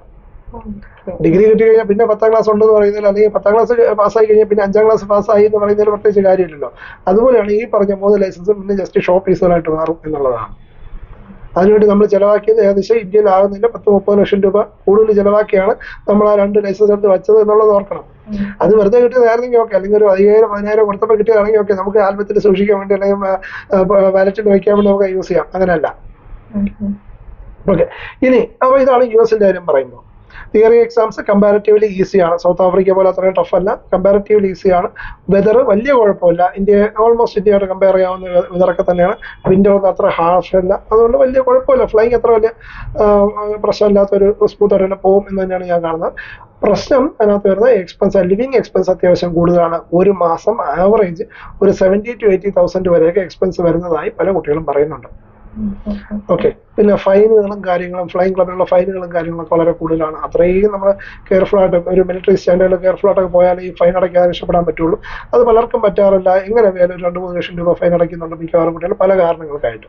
ഡിഗ്രി കിട്ടി കഴിഞ്ഞാൽ പിന്നെ 10ാം ക്ലാസ് ഉണ്ടെന്ന് പറയുന്നതിൽ, അല്ലെങ്കിൽ 10ാം ക്ലാസ് പാസ്സായി കഴിഞ്ഞാൽ പിന്നെ 5ാം ക്ലാസ് പാസ്സായി എന്ന് പറയുന്നതിൽ പ്രത്യേകിച്ച് കാര്യമില്ലല്ലോ. അതുപോലെയാണ് ഈ പറഞ്ഞ 3 ലൈസൻസ് പിന്നെ ജസ്റ്റ് ഷോപ്പ് ഫീസുകളായിട്ട് മാറും എന്നുള്ളതാണ്. അതിനുവേണ്ടി നമ്മൾ ചെലവാക്കിയത് ഏകദേശം ഇന്ത്യയിൽ ആകുന്നതിന്റെ 10-30 ലക്ഷം രൂപ കൂടുതൽ ചെലവാക്കിയാണ് നമ്മൾ ആ 2 ലൈസൻസ് എടുത്ത് വെച്ചത് എന്നുള്ളത് ഓർക്കണം. അത് വെറുതെ കിട്ടിയതായിരുന്നെങ്കിൽ ഓക്കെ, അല്ലെങ്കിൽ ഒരു 5000-10,000 കൊടുത്തപ്പോൾ കിട്ടിയതാണെങ്കിൽ ഓക്കെ, നമുക്ക് ആൽബത്തിൽ സൂക്ഷിക്കാൻ വേണ്ടി അല്ലെങ്കിൽ വാലറ്റിൽ വയ്ക്കാൻ വേണ്ടി നമുക്ക് യൂസ് ചെയ്യാം. അങ്ങനെയല്ല. ഓക്കെ, ഇനി അപ്പോൾ ഇതാണ് US കാര്യം പറയുമ്പോൾ. തിയറി എക്സാംസ് കമ്പാരിറ്റീവ്ലി ഈസിയാണ്. സൗത്ത് ആഫ്രിക്ക പോലെ അത്രയും ടഫ് അല്ല, കമ്പാരിറ്റീവ്ലി ഈസിയാണ്. വെതർ വലിയ കുഴപ്പമില്ല. ഓൾമോസ്റ്റ് ഇന്ത്യയായിട്ട് കമ്പയർ ചെയ്യാവുന്ന വെതറൊക്കെ തന്നെയാണ്. വിൻഡോ ഒന്നും അത്ര ഹാർഷ് അല്ല, അതുകൊണ്ട് വലിയ കുഴപ്പമില്ല. ഫ്ലൈങ് അത്ര വലിയ പ്രശ്നമില്ലാത്തൊരു സ്മൂത്ത് തന്നെ പോകും എന്ന് തന്നെയാണ് ഞാൻ കാണുന്നത്. പ്രശ്നം അതിനകത്ത് വരുന്ന എക്സ്പെൻസ്, ലിവിങ് എക്സ്പെൻസ് അത്യാവശ്യം കൂടുതലാണ്. ഒരു മാസം ആവറേജ് ഒരു 70,000 to 80,000 വരെയൊക്കെ എക്സ്പെൻസ് വരുന്നതായി പല കുട്ടികളും പറയുന്നുണ്ട്. ഓക്കെ, പിന്നെ ഫൈനുകളും കാര്യങ്ങളും, ഫ്ലൈങ് ക്ലബിലുള്ള ഫൈനുകളും കാര്യങ്ങളൊക്കെ വളരെ കൂടുതലാണ്. അത്രയും നമ്മൾ കെയർഫുൾ ആയിട്ട് ഒരു മിലിറ്ററി സ്റ്റാൻഡേർഡിൽ കെയർഫുൾ ആയിട്ടൊക്കെ പോയാൽ ഈ ഫൈൻ അടയ്ക്കാതെ രക്ഷപ്പെടാൻ പറ്റുള്ളൂ. അത് പലർക്കും പറ്റാറില്ല. എങ്ങനെ വേലും 2-3 ലക്ഷം രൂപ ഫൈൻ അടയ്ക്കുന്നുണ്ട് മിക്കവാറും കുട്ടികൾ പല കാരണങ്ങൾക്കായിട്ട്.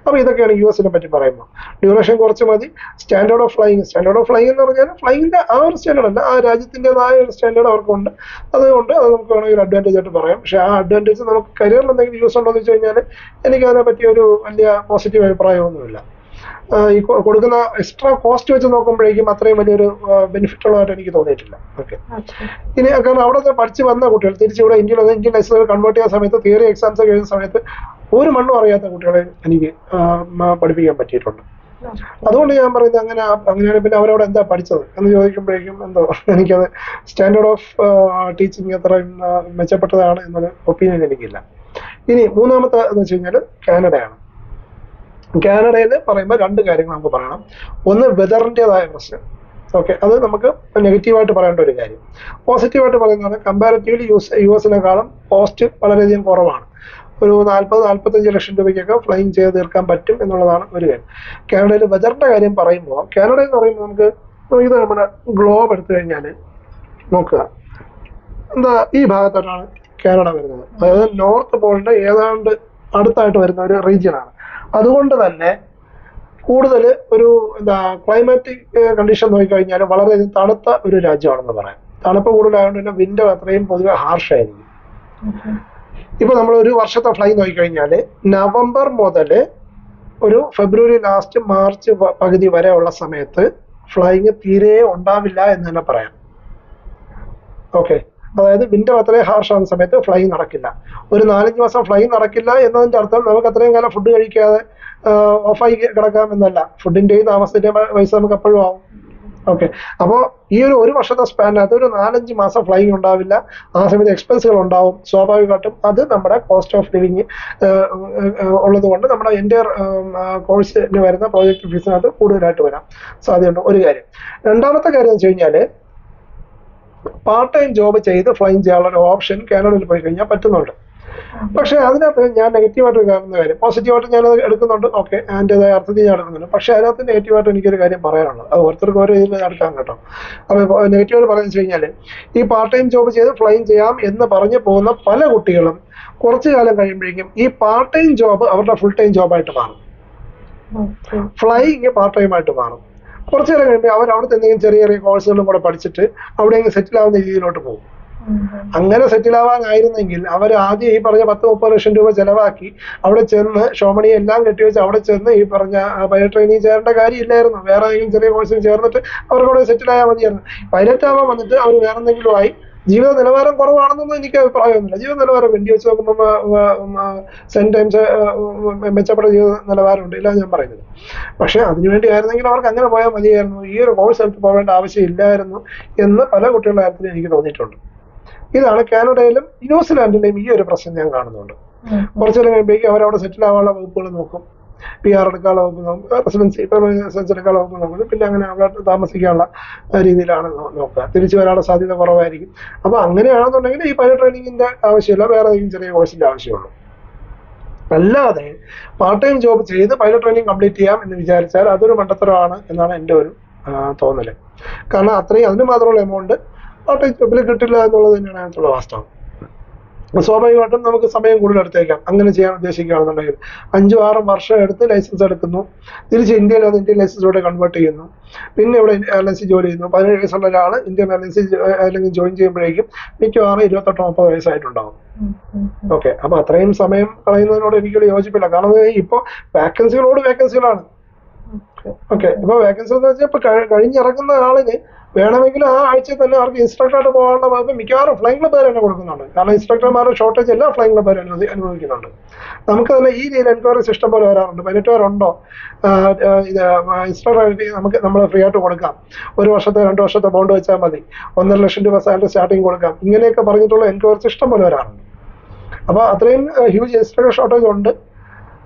അപ്പോൾ ഇതൊക്കെയാണ് US പറ്റി പറയുമ്പോൾ. ഡ്യൂറേഷൻ കുറച്ച് മതി. സ്റ്റാൻഡേർഡ് ഓഫ് ഫ്ലൈങ് എന്ന് പറഞ്ഞാൽ ഫ്ലൈങ്ങിന്റെ ആ ഒരു സ്റ്റാൻഡേർഡ് അല്ല, ആ രാജ്യത്തിൻ്റെതായ ഒരു സ്റ്റാൻഡേർഡ് അവർക്കുണ്ട്. അതുകൊണ്ട് അത് നമുക്ക് വേണമെങ്കിൽ അഡ്വാൻറ്റേജ് ആയിട്ട് പറയാം. പക്ഷേ ആ അഡ്വാൻറ്റേജ് നമുക്ക് കരിയറിൽ എന്തെങ്കിലും യൂസ് ഉണ്ടോ എന്ന് വെച്ച് കഴിഞ്ഞാൽ എനിക്ക് അതിനെ പറ്റി ഒരു വലിയ പോസിറ്റീവ് അഭിപ്രായമൊന്നുമില്ല. ഈ കൊടുക്കുന്ന എക്സ്ട്രാ കോസ്റ്റ് വെച്ച് നോക്കുമ്പോഴേക്കും അത്രയും വലിയൊരു ബെനിഫിറ്റ് ഉള്ളതായിട്ട് എനിക്ക് തോന്നിയിട്ടില്ല. ഓക്കെ, ഇനി കാരണം അവിടെ പഠിച്ച് വന്ന കുട്ടികൾ തിരിച്ചിവിടെ ഇന്ത്യൻ ലൈസൻസ് കൺവേർട്ട് ചെയ്യുന്ന സമയത്ത് തിയറി എക്സാംസ് കഴിയുന്ന സമയത്ത് ഒരു മണ്ണും അറിയാത്ത കുട്ടികളെ എനിക്ക് പഠിപ്പിക്കാൻ പറ്റിയിട്ടുണ്ട്. അതുകൊണ്ട് ഞാൻ പറയുന്നത് അങ്ങനെയാണ്. പിന്നെ അവരവിടെ എന്താ പഠിച്ചത് എന്ന് ചോദിക്കുമ്പോഴേക്കും എന്തോ എനിക്കത് സ്റ്റാൻഡേർഡ് ഓഫ് ടീച്ചിങ് അത്രയും മെച്ചപ്പെട്ടതാണ് എന്നൊരു ഒപ്പീനിയൻ എനിക്കില്ല. ഇനി മൂന്നാമത്തെ എന്ന് വെച്ച് കഴിഞ്ഞാൽ കാനഡയാണ്. കാനഡയിൽ പറയുമ്പോൾ 2 കാര്യങ്ങൾ നമുക്ക് പറയണം. ഒന്ന് വെതറിൻ്റെതായ പ്രശ്നം. ഓക്കെ, അത് നമുക്ക് നെഗറ്റീവായിട്ട് പറയേണ്ട ഒരു കാര്യം. പോസിറ്റീവായിട്ട് പറയുന്നത് കമ്പാരിറ്റീവ്ലി US കോസ്റ്റ് വളരെയധികം കുറവാണ്. ഒരു 40-45 ലക്ഷം രൂപയ്ക്കൊക്കെ ഫ്ലൈങ് ചെയ്ത് തീർക്കാൻ പറ്റും എന്നുള്ളതാണ് ഒരു കാര്യം. കാനഡയിൽ വെതറിൻ്റെ കാര്യം പറയുമ്പോൾ, കാനഡ എന്ന് പറയുമ്പോൾ നമുക്ക് ഇത് നമ്മുടെ ഗ്ലോബ് എടുത്തു കഴിഞ്ഞാൽ നോക്കുക, ഈ ഭാഗത്തോട്ടാണ് കാനഡ വരുന്നത്. അതായത് നോർത്ത് പോളിന്റെ ഏതാണ്ട് അടുത്തായിട്ട് വരുന്ന ഒരു റീജിയനാണ്. അതുകൊണ്ട് തന്നെ കൂടുതൽ ഒരു ക്ലൈമാറ്റിക് കണ്ടീഷൻ നോക്കിക്കഴിഞ്ഞാൽ വളരെയധികം തണുത്ത ഒരു രാജ്യമാണെന്ന് പറയാം. തണുപ്പ് കൂടുതലായതുകൊണ്ട് തന്നെ വിന്റർ അത്രയും പൊതുവെ ഹാർഷായിരിക്കും. ഇപ്പൊ നമ്മൾ ഒരു വർഷത്തെ ഫ്ലൈ നോക്കിക്കഴിഞ്ഞാൽ നവംബർ മുതൽ ഒരു ഫെബ്രുവരി ലാസ്റ്റ് മാർച്ച് പകുതി വരെ ഉള്ള സമയത്ത് ഫ്ലൈങ് തീരെ ഉണ്ടാവില്ല എന്ന് തന്നെ പറയാം. ഓക്കെ, അതായത് വിന്റർ അത്രയും ഹാർഷ് ആവുന്ന സമയത്ത് ഫ്ലൈങ് നടക്കില്ല. ഒരു 4-5 മാസം ഫ്ലൈങ് നടക്കില്ല എന്നതിൻ്റെ അർത്ഥം നമുക്ക് അത്രയും കാലം ഫുഡ് കഴിക്കാതെ ഓഫായി കിടക്കാം എന്നല്ല. ഫുഡിൻ്റെയും താമസത്തിൻ്റെയും പൈസ നമുക്ക് എപ്പോഴും ആവും. ഓക്കെ, അപ്പോൾ ഈ ഒരു വർഷത്തെ സ്പാനിനകത്ത് ഒരു 4-5 മാസം ഫ്ലൈങ് ഉണ്ടാവില്ല. ആ സമയത്ത് എക്സ്പെൻസുകൾ ഉണ്ടാവും സ്വാഭാവികമായിട്ടും. അത് നമ്മുടെ കോസ്റ്റ് ഓഫ് ലിവിങ് ഉള്ളത് കൊണ്ട് നമ്മുടെ എൻ്റയർ കോഴ്സിന് വരുന്ന പ്രോജക്റ്റ് ഫീസിനകത്ത് കൂടുതലായിട്ട് വരാൻ സാധ്യതയുണ്ട്. ഒരു കാര്യം. രണ്ടാമത്തെ കാര്യം എന്ന് വെച്ച് കഴിഞ്ഞാൽ പാർട്ട് ടൈം ജോബ് ചെയ്ത് ഫ്ലൈങ് ചെയ്യാനുള്ള ഒരു ഓപ്ഷൻ കാനഡയിൽ പോയി കഴിഞ്ഞാൽ പറ്റുന്നുണ്ട്. പക്ഷെ അതിനകത്ത് ഞാൻ നെഗറ്റീവായിട്ട് കാണുന്ന കാര്യം, പോസിറ്റീവായിട്ട് ഞാനത് എടുക്കുന്നുണ്ട്. ഓക്കെ, അതിൻ്റെതായ അർത്ഥത്തിൽ ഞാൻ എടുക്കുന്നുണ്ട്. പക്ഷെ അതിനകത്ത് നെഗറ്റീവായിട്ട് എനിക്കൊരു കാര്യം പറയാനുള്ളത്, അത് ഓരോരുത്തർക്കും ഓരോ രീതിയിൽ എടുക്കാം കേട്ടോ. അപ്പോൾ നെഗറ്റീവായിട്ട് പറയുന്നത് വെച്ച് കഴിഞ്ഞാൽ ഈ പാർട്ട് ടൈം ജോബ് ചെയ്ത് ഫ്ലൈങ് ചെയ്യാം എന്ന് പറഞ്ഞു പോകുന്ന പല കുട്ടികളും കുറച്ചു കാലം കഴിയുമ്പോഴേക്കും ഈ പാർട്ട് ടൈം ജോബ് അവരുടെ ഫുൾ ടൈം ജോബായിട്ട് മാറും. ഫ്ലൈങ് പാർട്ട് ടൈം ആയിട്ട് മാറും. കുറച്ചു നേരം കഴിയുമ്പോൾ അവർ അവിടുത്തെ എന്തെങ്കിലും ചെറിയ ചെറിയ കോഴ്സുകളും കൂടെ പഠിച്ചിട്ട് അവിടെ സെറ്റിൽ ആവുന്ന രീതിയിലോട്ട് പോകും. അങ്ങനെ സെറ്റിൽ ആവാനായിരുന്നെങ്കിൽ അവർ ആദ്യം ഈ പറഞ്ഞ 10-30 ലക്ഷം രൂപ ചെലവാക്കി അവിടെ ചെന്ന് ഷോമണി എല്ലാം കെട്ടിവെച്ച് അവിടെ ചെന്ന് ഈ പറഞ്ഞ പൈലറ്റ് ട്രെയിനിങ് ചേരേണ്ട കാര്യമില്ലായിരുന്നു. വേറെ ഏതെങ്കിലും ചെറിയ കോഴ്സിൽ ചേർന്നിട്ട് അവർക്ക് സെറ്റിൽ ആയാൽ മതിയായിരുന്നു. പൈലറ്റ് ആവാൻ വന്നിട്ട് അവർ വേറെ എന്തെങ്കിലും ആയി ജീവിത നിലവാരം കുറവാണെന്നൊന്നും എനിക്ക് അഭിപ്രായമൊന്നുമില്ല. ജീവിത നിലവാരം വേണ്ടി വെച്ച് നോക്കുമ്പോൾ സെന്റ് ടൈംസ് മെച്ചപ്പെട്ട ജീവിത നിലവാരമുണ്ട്, ഇല്ല ഞാൻ പറയുന്നത്. പക്ഷെ അതിനുവേണ്ടി ആയിരുന്നെങ്കിൽ അവർക്ക് അങ്ങനെ പോയാൽ മതിയായിരുന്നു. ഈ ഒരു കോഴ്സ് എടുത്ത് പോകേണ്ട ആവശ്യമില്ലായിരുന്നു എന്ന് പല കുട്ടികളുടെ കാര്യത്തിൽ എനിക്ക് തോന്നിയിട്ടുണ്ട്. ഇതാണ് കാനഡയിലും ന്യൂസിലാൻഡിലെയും ഈ ഒരു പ്രശ്നം ഞാൻ കാണുന്നുണ്ട്. കുറച്ചു നേരം കഴിയുമ്പോഴേക്കും അവരവിടെ സെറ്റിൽ ആവാനുള്ള വകുപ്പുകൾ നോക്കും. PR എടുക്കാനുള്ള വകുപ്പ് നോക്കും, റെസിഡൻസി എടുക്കാനുള്ള വകുപ്പ് നോക്കും. പിന്നെ അങ്ങനെ അവിടെ താമസിക്കാനുള്ള രീതിയിലാണ് നോക്കുക. തിരിച്ചു വരാനുള്ള സാധ്യത കുറവായിരിക്കും. അപ്പൊ അങ്ങനെയാണെന്നുണ്ടെങ്കിൽ ഈ പൈലറ്റ് ട്രെയിനിങ്ങിന്റെ ആവശ്യമില്ല, വേറെ ഏതെങ്കിലും ചെറിയ കോഴ്സിന്റെ ആവശ്യമുള്ളൂ. അല്ലാതെ പാർട്ട് ടൈം ജോബ് ചെയ്ത് പൈലറ്റ് ട്രെയിനിങ് കംപ്ലീറ്റ് ചെയ്യാം എന്ന് വിചാരിച്ചാൽ അതൊരു മണ്ടത്തരമാണ് എന്നാണ് എൻ്റെ ഒരു തോന്നല്. കാരണം അത്രയും അതിന് മാത്രമുള്ള എമൗണ്ട് പാർട്ട് ടൈം ജോബിൽ കിട്ടില്ല എന്നുള്ളത് തന്നെയാണ് അതിനകത്തുള്ള വാസ്തവം. സ്വാഭാവികമായിട്ടും നമുക്ക് സമയം കൂടുതൽ എടുത്തേക്കാം അങ്ങനെ ചെയ്യാൻ ഉദ്ദേശിക്കുകയാണെന്നുണ്ടെങ്കിൽ 5-6 വർഷം എടുത്ത് ലൈസൻസ് എടുക്കുന്നു, തിരിച്ച് ഇന്ത്യയിൽ വന്ന് ഇന്ത്യൻ ലൈസൻസിലൂടെ കൺവേർട്ട് ചെയ്യുന്നു, പിന്നെ ഇവിടെ LIC ജോലി ചെയ്യുന്നു. 17 വയസ്സുള്ള ഒരാൾ ഇന്ത്യൻ LIC അല്ലെങ്കിൽ ജോയിൻ ചെയ്യുമ്പോഴേക്കും മിക്കവാറും 28-30 വയസ്സായിട്ടുണ്ടാവും. ഓക്കെ, അപ്പൊ അത്രയും സമയം കളയുന്നതിനോട് എനിക്കൊരു യോജിപ്പില്ല. കാരണം ഇപ്പൊ വേക്കൻസികളാണ്. ഓക്കെ, ഇപ്പൊ വേക്കൻസി എന്ന് വെച്ചാൽ ഇപ്പൊ കഴിഞ്ഞിറങ്ങുന്ന ആളിന് വേണമെങ്കിൽ ആ ആഴ്ചയിൽ തന്നെ അവർക്ക് ഇൻസ്ട്രക്ടറായിട്ട് പോകാനുള്ള വകുപ്പ് മിക്കവാറും ഫ്ലൈങ് ക്ലബ്ബുകാർ തന്നെ കൊടുക്കുന്നുണ്ട്. കാരണം ഇൻസ്ട്രക്ടർമാരുടെ ഷോർട്ടേജ് എല്ലാ ഫ്ലൈങ് ക്ലബ്ബുകാരും അനുഭവിക്കുന്നുണ്ട്. നമുക്ക് തന്നെ ഈ രീതിയിൽ എൻക്വയറി സിസ്റ്റം പോലെ വരാറുണ്ട്. പൈലറ്റുകാരുണ്ടോ, ഇത് ഇൻസ്ട്രക്ടറായിട്ട് നമ്മൾ ഫ്രീ ആയിട്ട് കൊടുക്കാം, 1 വർഷത്തെ 2 വർഷത്തെ ബോണ്ട് വെച്ചാൽ മതി, 1.5 ലക്ഷം രൂപ സാലറി സ്റ്റാർട്ടിങ് കൊടുക്കാം, ഇങ്ങനെയൊക്കെ പറഞ്ഞിട്ടുള്ള എൻക്വയറി സിസ്റ്റം പോലെ വരാറുണ്ട്. അപ്പൊ അത്രയും ഹ്യൂജ് ഇൻസ്ട്രക്ടർ ഷോർട്ടേജ് ഉണ്ട്.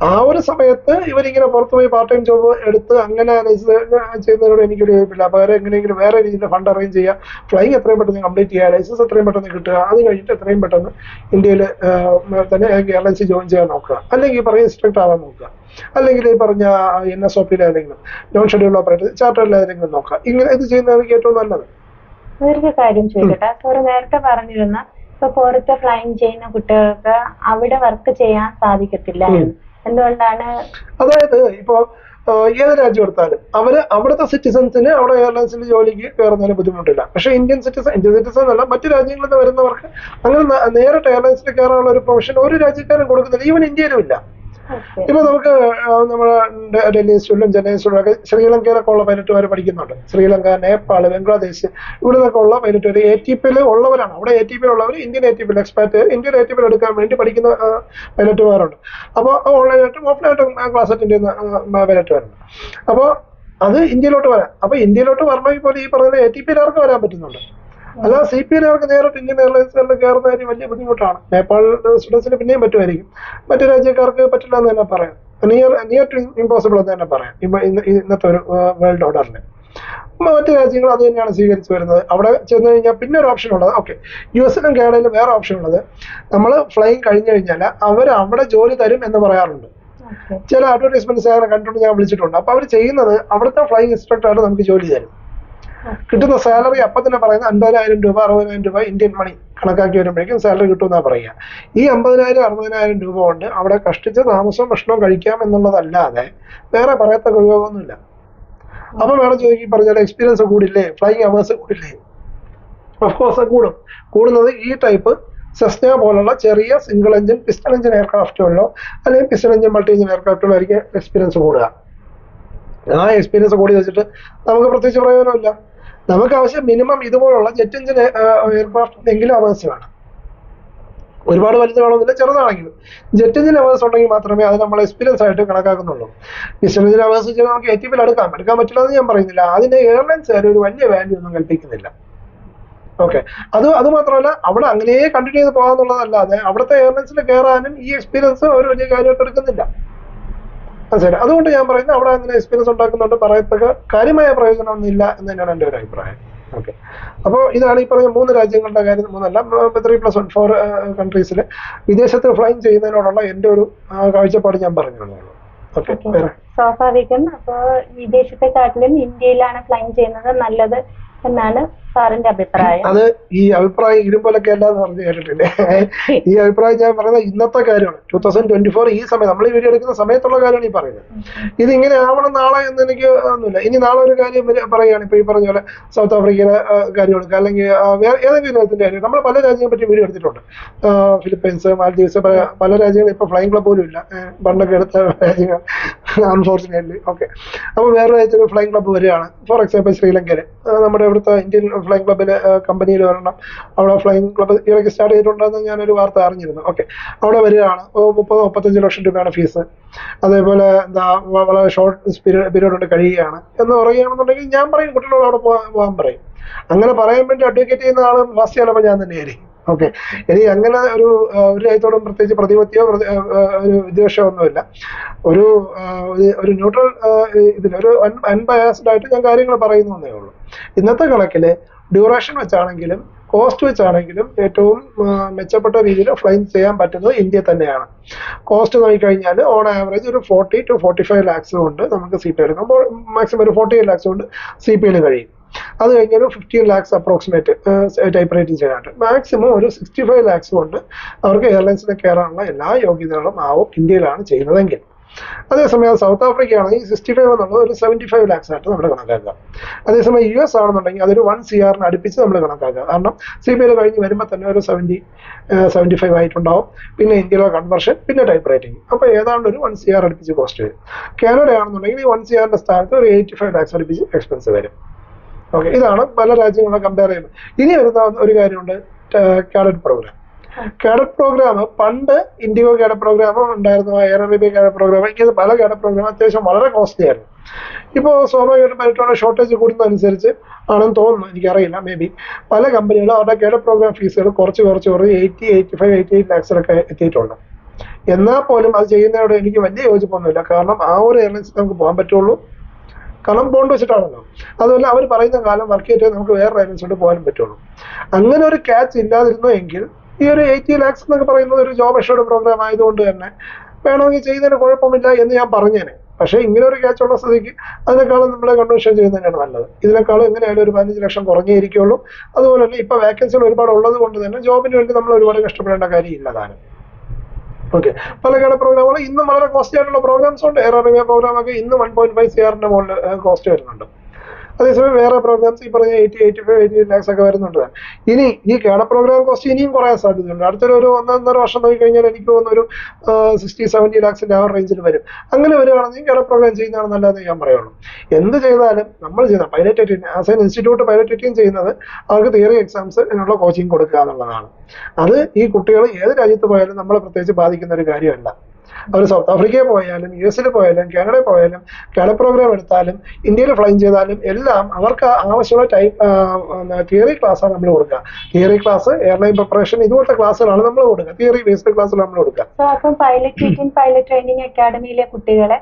ആ ഒരു സമയത്ത് ഇവരിങ്ങനെ പുറത്തുപോയി പാർട്ട് ടൈം ജോബ് എടുത്ത് അങ്ങനെ ചെയ്യുന്നതിനോട് എനിക്കൊരു യോജിപ്പില്ല. പകരം എങ്ങനെയെങ്കിലും വേറെ രീതിയിൽ ഫണ്ട് അറേഞ്ച് ചെയ്യുക, ഫ്ലൈങ് എത്രയും പെട്ടെന്ന് കംപ്ലീറ്റ് ചെയ്യുക, ലൈസൻസ് എത്രയും പെട്ടെന്ന് കിട്ടുക, അത് കഴിഞ്ഞിട്ട് എത്രയും പെട്ടെന്ന് ഇന്ത്യയിൽ തന്നെ LIC ജോയിൻ ചെയ്യാൻ നോക്കുക, അല്ലെങ്കിൽ പറഞ്ഞ ഇൻസ്ട്രക്ടർ ആവാൻ നോക്കുക, അല്ലെങ്കിൽ ഈ പറഞ്ഞ NSOP ഏതെങ്കിലും നോൺ ഷെഡ്യൂൾ ഓപ്പറേറ്റർ ചാർട്ടറിൽ ഏതെങ്കിലും നോക്കുക. ഇങ്ങനെ ഇത് ചെയ്യുന്നതാണ് ഏറ്റവും നല്ലത്. വേറൊരു കാര്യം ചോദിക്കട്ടെ സാറ്, നേരത്തെ പറഞ്ഞിരുന്ന ഇപ്പൊ പുറത്ത് ഫ്ലൈങ് ചെയ്യുന്ന കുട്ടികൾക്ക് അവിടെ വർക്ക് ചെയ്യാൻ സാധിക്കത്തില്ല, എന്തുകൊണ്ടാണ്? അതായത് ഇപ്പോ ഏത് രാജ്യം എടുത്താലും അവിടുത്തെ സിറ്റിസൺസിന് അവിടെ എയർലൈൻസിൽ ജോലിക്ക് കയറുന്നതിന് ബുദ്ധിമുട്ടില്ല. പക്ഷേ ഇന്ത്യൻ സിറ്റിസൺ അല്ല, മറ്റു രാജ്യങ്ങളിൽ നിന്ന് വരുന്നവർക്ക് അങ്ങനെ നേരിട്ട് എയർലൈൻസിൽ കയറാനുള്ള ഒരു പ്രൊഫഷൻ ഒരു രാജ്യക്കാരും കൊടുക്കുന്നില്ല, ഈവൻ ഇന്ത്യയിലും ഇല്ല. ഇപ്പൊ നമുക്ക് നമ്മുടെ ഡൽഹി ഇൻസ്റ്റിറ്റ്യൂട്ടിലും ചെന്നൈ ഇൻസ്റ്റിറ്റ്യൂട്ടിലൊക്കെ ശ്രീലങ്കയിലൊക്കെ ഉള്ള പൈലറ്റുമാർ പഠിക്കുന്നുണ്ട്. ശ്രീലങ്ക, നേപ്പാൾ, ബംഗ്ലാദേശ് ഇവിടെ നിന്നൊക്കെ ഉള്ള പൈലറ്റുകാർ ATPയിൽ ഉള്ളവരാണ്. അവിടെ ATPയിൽ ഉള്ളവർ ഇന്ത്യൻ ATPയിൽ എക്സ്പാറ്റ് ഇന്ത്യൻ ATPയിൽ എടുക്കാൻ വേണ്ടി പഠിക്കുന്ന പൈലറ്റുമാരുണ്ട്. അപ്പോൾ ഓൺലൈനായിട്ടും ഓഫ്ലൈനായിട്ടും ക്ലാസ് അറ്റൻഡ് ചെയ്യുന്ന പൈലറ്റുമാരുണ്ട്. അപ്പോൾ അത് ഇന്ത്യയിലോട്ട് വരാം. അപ്പൊ ഇന്ത്യയിലോട്ട് വരണമെങ്കിൽ പോലെ ഈ പറയുന്ന ATPയിലാർക്ക് വരാൻ പറ്റുന്നുണ്ട്. അല്ലാതെ CPയിലാർക്ക് നേരിട്ട് ഇന്ത്യൻ എയർലൈൻസുകളിൽ കയറുന്ന കാര്യം വലിയ ബുദ്ധിമുട്ടാണ്. നേപ്പാൾ സ്റ്റുഡൻസിന് പിന്നെയും പറ്റുമായിരിക്കും, മറ്റു രാജ്യക്കാർക്ക് പറ്റില്ല എന്ന് തന്നെ പറയാം. നിയർ ടു ഇമ്പോസിബിൾ എന്ന് തന്നെ പറയാം ഇന്നത്തെ ഒരു വേൾഡ് ഓർഡറിൽ. മറ്റു രാജ്യങ്ങൾ അത് തന്നെയാണ് സ്വീകരിച്ചു വരുന്നത്. അവിടെ ചെന്ന് കഴിഞ്ഞാൽ പിന്നെ ഒരു ഓപ്ഷൻ ഉള്ളത്, ഓക്കെ, US-ലും കാനഡയിലും വേറെ ഓപ്ഷൻ ഉള്ളത്, നമ്മൾ ഫ്ലൈങ് കഴിഞ്ഞു കഴിഞ്ഞാൽ അവർ അവിടെ ജോലി തരും എന്ന് പറയാറുണ്ട്. ചില അഡ്വർടൈസ്മെന്റ്സ് അങ്ങനെ കണ്ടിട്ട് ഞാൻ വിളിച്ചിട്ടുണ്ട്. അപ്പൊ അവർ ചെയ്യുന്നത് അവിടുത്തെ ഫ്ലൈങ് ഇൻസ്ട്രക്ടറാണ് നമുക്ക് ജോലി തരും. കിട്ടുന്ന സാലറി അപ്പം തന്നെ പറയുന്നത് 50,000 രൂപ 60,000 രൂപ ഇന്ത്യൻ മണി കണക്കാക്കി വരുമ്പോഴേക്കും സാലറി കിട്ടുമെന്നാണ് പറയുക. ഈ 50,000 60,000 രൂപ കൊണ്ട് അവിടെ കഷ്ടിച്ച് താമസവും ഭക്ഷണവും കഴിക്കാം എന്നുള്ളതല്ലാതെ വേറെ പറയത്തക്ക ഉപയോഗമൊന്നുമില്ല. അപ്പൊ വേണം ചോദിക്കും, പറഞ്ഞാൽ എക്സ്പീരിയൻസ് കൂടില്ലേ, ഫ്ലൈങ് അവേഴ്സ് കൂടില്ലേ? ഓഫ്കോഴ്സ് കൂടുന്നത് ഈ ടൈപ്പ് സെസ്ന പോലുള്ള ചെറിയ സിംഗിൾ എഞ്ചിൻ പിസ്റ്റൺ എഞ്ചിൻ എയർക്രാഫ്റ്റുകളിലോ അല്ലെങ്കിൽ പിസ്റ്റൺ എഞ്ചിൻ മൾട്ടി എഞ്ചിൻ എയർക്രാഫ്റ്റുകളിലോ ആയിരിക്കും എക്സ്പീരിയൻസ് കൂടുക. ആ എക്സ്പീരിയൻസ് കൂടി വെച്ചിട്ട് നമുക്ക് പ്രത്യേകിച്ച് പ്രയോജനമില്ല. നമുക്ക് ആവശ്യം മിനിമം ഇതുപോലുള്ള ജെറ്റ് എഞ്ചിൻ എയർക്രാഫ്റ്റ് എങ്കിലും അവേഴ്സ് വേണം. ഒരുപാട് വലുത് വേണമെന്നില്ല, ചെറുതാണെങ്കിലും ജെറ്റ് എഞ്ചിൻ അവേഴ്സ് ഉണ്ടെങ്കിൽ മാത്രമേ അത് നമ്മൾ എക്സ്പീരിയൻസ് ആയിട്ട് കണക്കാക്കുന്നുള്ളൂ. പിസ്റ്റൺ എഞ്ചിൻ അവേഴ്സ് വെച്ചാൽ നമുക്ക് ATPയിൽ എടുക്കാൻ പറ്റില്ല എന്ന് ഞാൻ പറയുന്നില്ല. അതിന്റെ എയർലൈൻസുകാർ ഒരു വലിയ വാല്യൂ ഒന്നും കൽപ്പിക്കുന്നില്ല. ഓക്കെ, അത് മാത്രമല്ല അവിടെ അങ്ങനെ കണ്ടിന്യൂ ചെയ്ത് പോകാന്നുള്ളതല്ലാതെ അവിടുത്തെ എയർലൈൻസിൽ കയറാനും ഈ എക്സ്പീരിയൻസ് ഒരു വലിയ കാര്യമായിട്ട് എടുക്കുന്നില്ല. ശരി, അതുകൊണ്ട് ഞാൻ പറയുന്നത് അവിടെ അങ്ങനെ എക്സ്പീരിയൻസ് ഉണ്ടാക്കുന്നുണ്ട്, പറയത്തക്ക കാര്യമായ പ്രയോജനമൊന്നും ഇല്ല എന്ന് തന്നെയാണ് എൻ്റെ ഒരു അഭിപ്രായം. ഓക്കെ, അപ്പോൾ ഇതാണ് ഈ പറഞ്ഞ 3 രാജ്യങ്ങളുടെ കാര്യം, 3+1 കൺട്രീസിൽ വിദേശത്ത് ഫ്ലൈങ് ചെയ്യുന്നതിനോടുള്ള എൻ്റെ ഒരു കാഴ്ചപ്പാട് ഞാൻ പറഞ്ഞിരുന്നു. ഓക്കെ, സ്വാഭാവികം. അപ്പോൾ വിദേശത്തെക്കാട്ടിലും ഇന്ത്യയിലാണ് ഫ്ലൈങ് ചെയ്യുന്നത് നല്ലത് എന്നാണ് സാറിന്റെ അഭിപ്രായം. അത് ഈ അഭിപ്രായം ഇരുമ്പലൊക്കെ അല്ലാന്ന് പറഞ്ഞു കേട്ടിട്ടില്ലേ? ഈ അഭിപ്രായം ഞാൻ പറയുന്നത് ഇന്നത്തെ കാര്യമാണ്, 2024 ഈ സമയം നമ്മൾ ഈ വീഡിയോ എടുക്കുന്ന സമയത്തുള്ള കാര്യമാണ് ഈ പറയുന്നത്. ഇതിങ്ങനെ ആവണം നാളെ എന്ന് എനിക്ക് ഒന്നുമില്ല. ഇനി നാളെ ഒരു കാര്യം പറയുകയാണ്, ഇപ്പൊ ഈ പറഞ്ഞ പോലെ സൗത്ത് ആഫ്രിക്കയിലെ കാര്യം എടുക്കുക, അല്ലെങ്കിൽ ഏതെങ്കിലും രാജ്യത്തിന്റെ കാര്യം. നമ്മൾ പല രാജ്യങ്ങളെ പറ്റി വീഡിയോ എടുത്തിട്ടുണ്ട്. ഫിലിപ്പൈൻസ്, മാൽദീവ്സ്, പല രാജ്യങ്ങളും ഇപ്പൊ ഫ്ലൈങ് ക്ലബ് പോലും ഇല്ല, പണ്ടൊക്കെ എടുത്ത രാജ്യങ്ങൾ അൺഫോർച്ചുനേറ്റ്ലി. ഓക്കെ, അപ്പോൾ വേറെ രാജ്യത്തിൽ ഫ്ലൈങ് ക്ലബ്ബ് വരികയാണ്. ഫോർ എക്സാമ്പിൾ ശ്രീലങ്കയിൽ നമ്മുടെ ഇവിടുത്തെ ഇന്ത്യൻ ഫ്ലൈങ് ക്ലബിലെ കമ്പനിയിൽ വരണം. അവിടെ ഫ്ലൈങ് ക്ലബ്ബ് ഇടയ്ക്ക് സ്റ്റാർട്ട് ചെയ്തിട്ടുണ്ടെന്ന് ഞാനൊരു വാർത്ത അറിഞ്ഞിരുന്നു. ഓക്കെ, അവിടെ വരികയാണ്. 30-35 ലക്ഷം രൂപയാണ് ഫീസ്. അതേപോലെ വളരെ ഷോർട്ട് പീരീഡ് കൊണ്ട് കഴിയുകയാണ് എന്ന് പറയുകയാണെന്നുണ്ടെങ്കിൽ ഞാൻ പറയും കുട്ടികളോട് അവിടെ പോകാൻ പറയും. അങ്ങനെ പറയാൻ വേണ്ടി അഡ്വക്കേറ്റ് ചെയ്യുന്ന ആൾ ഫസ്റ്റ് ചിലപ്പോൾ ഞാൻ തന്നെയായിരിക്കും. ഓക്കെ, ഇനി അങ്ങനെ ഒരു രാജ്യത്തോടും പ്രത്യേകിച്ച് പ്രതിപത്തിയോ ഒരു വിദ്വേഷമോ ഒന്നുമില്ല. ഒരു ഒരു ന്യൂട്രൽ ഇതിലൊരു അൺബയാസ്ഡ് ആയിട്ട് ഞാൻ കാര്യങ്ങൾ പറയുന്നു എന്നേ ഉള്ളൂ. ഇന്നത്തെ കണക്കില് ഡ്യൂറേഷൻ വെച്ചാണെങ്കിലും കോസ്റ്റ് വെച്ചാണെങ്കിലും ഏറ്റവും മെച്ചപ്പെട്ട രീതിയിൽ ഫ്ലൈ ചെയ്യാൻ പറ്റുന്നത് ഇന്ത്യ തന്നെയാണ്. കോസ്റ്റ് നോക്കിക്കഴിഞ്ഞാൽ ഓൺ ആവറേജ് ഒരു 40 to 45 lakhs കൊണ്ട് നമുക്ക് CP എടുക്കുമ്പോൾ മാക്സിമം ഒരു 48 lakhs കൊണ്ട് CP കഴിയും. അത് കഴിഞ്ഞൊരു 15 lakhs അപ്രോക്സിമേറ്റ് ടൈപ്പ് റൈറ്റിംഗ് ചെയ്യാനായിട്ട് മാക്സിമം ഒരു 65 lakhs കൊണ്ട് അവർക്ക് എയർലൈൻസിനെ കയറാനുള്ള എല്ലാ യോഗ്യതകളും ആവും ഇന്ത്യയിലാണ് ചെയ്യുന്നതെങ്കിൽ. അതേസമയം സൗത്ത് ആഫ്രിക്ക ആണെങ്കിൽ 65 എന്നുള്ളത് ഒരു 75 lakhs ആയിട്ട് നമ്മൾ കണക്കാക്കുക. അതേസമയം US ആണെന്നുണ്ടെങ്കിൽ അതൊരു 1 CR അടുപ്പിച്ച് നമ്മൾ കണക്കാക്കുക. കാരണം CP കഴിഞ്ഞ് വരുമ്പോൾ തന്നെ ഒരു 75 ആയിട്ടുണ്ടാവും. പിന്നെ ഇന്ത്യയിലെ കൺവർഷൻ, പിന്നെ ടൈപ്പ് റൈറ്റിംഗ്. അപ്പോൾ ഏതാണ്ട് ഒരു 1 CR അടുപ്പിച്ച് കോസ്റ്റ് വരും. കാനഡ ആണെന്നുണ്ടെങ്കിൽ ഈ 1 CR സ്ഥാനത്ത് ഒരു 85 lakhs അടുപ്പിച്ച് എക്സ്പെൻസ് വരും. ഓക്കെ, ഇതാണ് പല രാജ്യങ്ങളെ കമ്പയർ ചെയ്യുന്നത്. ഇനി വരുന്ന ഒരു കാര്യമുണ്ട്, കാഡറ്റ് പ്രോഗ്രാം. കാഡറ്റ് പ്രോഗ്രാം പണ്ട് ഇൻഡിഗോ കാഡറ്റ് പ്രോഗ്രാം ഉണ്ടായിരുന്നു, എയർ അറേബ്യ കാഡറ്റ് പ്രോഗ്രാം, ഇങ്ങനെ പല കാഡറ്റ് പ്രോഗ്രാം അത്യാവശ്യം വളരെ കോസ്റ്റ്ലി ആയിരുന്നു. ഇപ്പോൾ സ്വാഭാവികമായിട്ടും പെട്രോളിന്റെ ഷോർട്ടേജ് കൂടുന്നതനുസരിച്ച് ആണെന്ന് തോന്നുന്നു, എനിക്കറിയില്ല. മേ ബി പല കമ്പനികളും അവരുടെ കാഡറ്റ് പ്രോഗ്രാം ഫീസുകൾ കുറച്ച് 80, 85, 88 lakhs എത്തിയിട്ടുണ്ട്. എന്നാൽ പോലും അത് ചെയ്യുന്നതോട് എനിക്ക് വലിയ യോജിപ്പൊന്നുമില്ല. കാരണം ആ ഒരു എയർലൈൻസിൽ നമുക്ക് പോകാൻ പറ്റുള്ളൂ, കാരണം ബോണ്ട് വെച്ചിട്ടാണല്ലോ. അതുപോലെ അവർ പറയുന്ന കാലം വർക്ക് ചെയ്തിട്ട് നമുക്ക് വേറെ എയർലൈൻസിലോട്ട് പോകാനും പറ്റുള്ളൂ. അങ്ങനെ ഒരു ക്യാച്ച് ഇല്ലാതിരുന്നു എങ്കിൽ ഈ ഒരു 80 lakhs എന്നൊക്കെ പറയുന്നത് ഒരു ജോബ് അഷ്വർഡ് പ്രോഗ്രാം ആയതുകൊണ്ട് തന്നെ വേണമെങ്കിൽ ചെയ്യുന്നതിന് കുഴപ്പമില്ല എന്ന് ഞാൻ പറഞ്ഞേനെ. പക്ഷേ ഇങ്ങനെ ഒരു ക്യാച്ച് ഉള്ള സ്ഥിതിക്ക് അതിനേക്കാളും നമ്മളെ കൺവെൻഷൻ ചെയ്യുന്നതന്നെയാണ് നല്ലത്. ഇതിനേക്കാളും എങ്ങനെയായാലും ഒരു 15 ലക്ഷം കുറഞ്ഞേ ഇരിക്കുള്ളൂ. അതുപോലെ തന്നെ ഇപ്പൊ വാക്കൻസികൾ ഒരുപാട് ഉള്ളത് കൊണ്ട് തന്നെ ജോബിന് വേണ്ടി നമ്മൾ ഒരുപാട് കഷ്ടപ്പെടേണ്ട കാര്യമില്ല താനും. ഓക്കെ, പല കാഡറ്റ് പ്രോഗ്രാമുകൾ ഇന്നും വളരെ കോസ്റ്റ്ലി ആയിട്ടുള്ള പ്രോഗ്രാംസ് ഉണ്ട്. എയർ അറേബ്യ പ്രോഗ്രാം ഒക്കെ ഇന്ന് 1.5 CR മുകളിൽ കോസ്റ്റ് വരുന്നുണ്ട്. അതേസമയം വേറെ പ്രോഗ്രാംസ് ഈ പറഞ്ഞ 80, 85, 88 lakhs ഒക്കെ വരുന്നുണ്ട്. ഇനി ഈ കാഡറ്റ് പ്രോഗ്രാം കോസ്റ്റ് ഇനിയും കുറയാൻ സാധ്യതയുണ്ട്. അടുത്തൊരു 1.5 വർഷം നോക്കി കഴിഞ്ഞാൽ എനിക്ക് തോന്നുന്നു ഒരു 60-70 lakhs ആ റേഞ്ചിൽ വരും. അങ്ങനെ വരുവാണെങ്കിൽ കാഡറ്റ് പ്രോഗ്രാം ചെയ്യുന്നതാണ് നല്ലതെന്ന് ഞാൻ പറയുള്ളൂ. എന്ത് ചെയ്താലും നമ്മൾ ചെയ്യുന്ന pilot attend as an institute pilot attend ചെയ്യുന്നത് അവർക്ക് തിയറി എക്സാംസ് എന്നുള്ള കോച്ചിങ് കൊടുക്കുക എന്നുള്ളതാണ്. അത് ഈ കുട്ടികൾ ഏത് രാജ്യത്ത് പോയാലും നമ്മളെ പ്രത്യേകിച്ച് ബാധിക്കുന്ന ഒരു കാര്യമല്ല. അവർ സൗത്ത് ആഫ്രിക്കയിൽ പോയാലും US പോയാലും കാനഡയിൽ പോയാലും കാഡറ്റ് പ്രോഗ്രാം എടുത്താലും ഇന്ത്യയിൽ ഫ്ലൈ ചെയ്താലും എല്ലാം അവർക്ക് ആവശ്യമുള്ള തിയറി ക്ലാസ്സാണ് നമ്മൾ കൊടുക്കുക. തിയറി ക്ലാസ്, എയർലൈൻ പ്രിപ്പറേഷൻ, ഇതുപോലത്തെ ക്ലാസ്സുകളാണ് നമ്മൾ കൊടുക്കുക. തിയറി ബേസ്ഡ് ക്ലാസ്സുകൾ നമ്മൾ കൊടുക്കുക. അപ്പം പൈലറ്റ് ട്രെയിനിങ് അക്കാഡമിയിലെ കുട്ടികളെ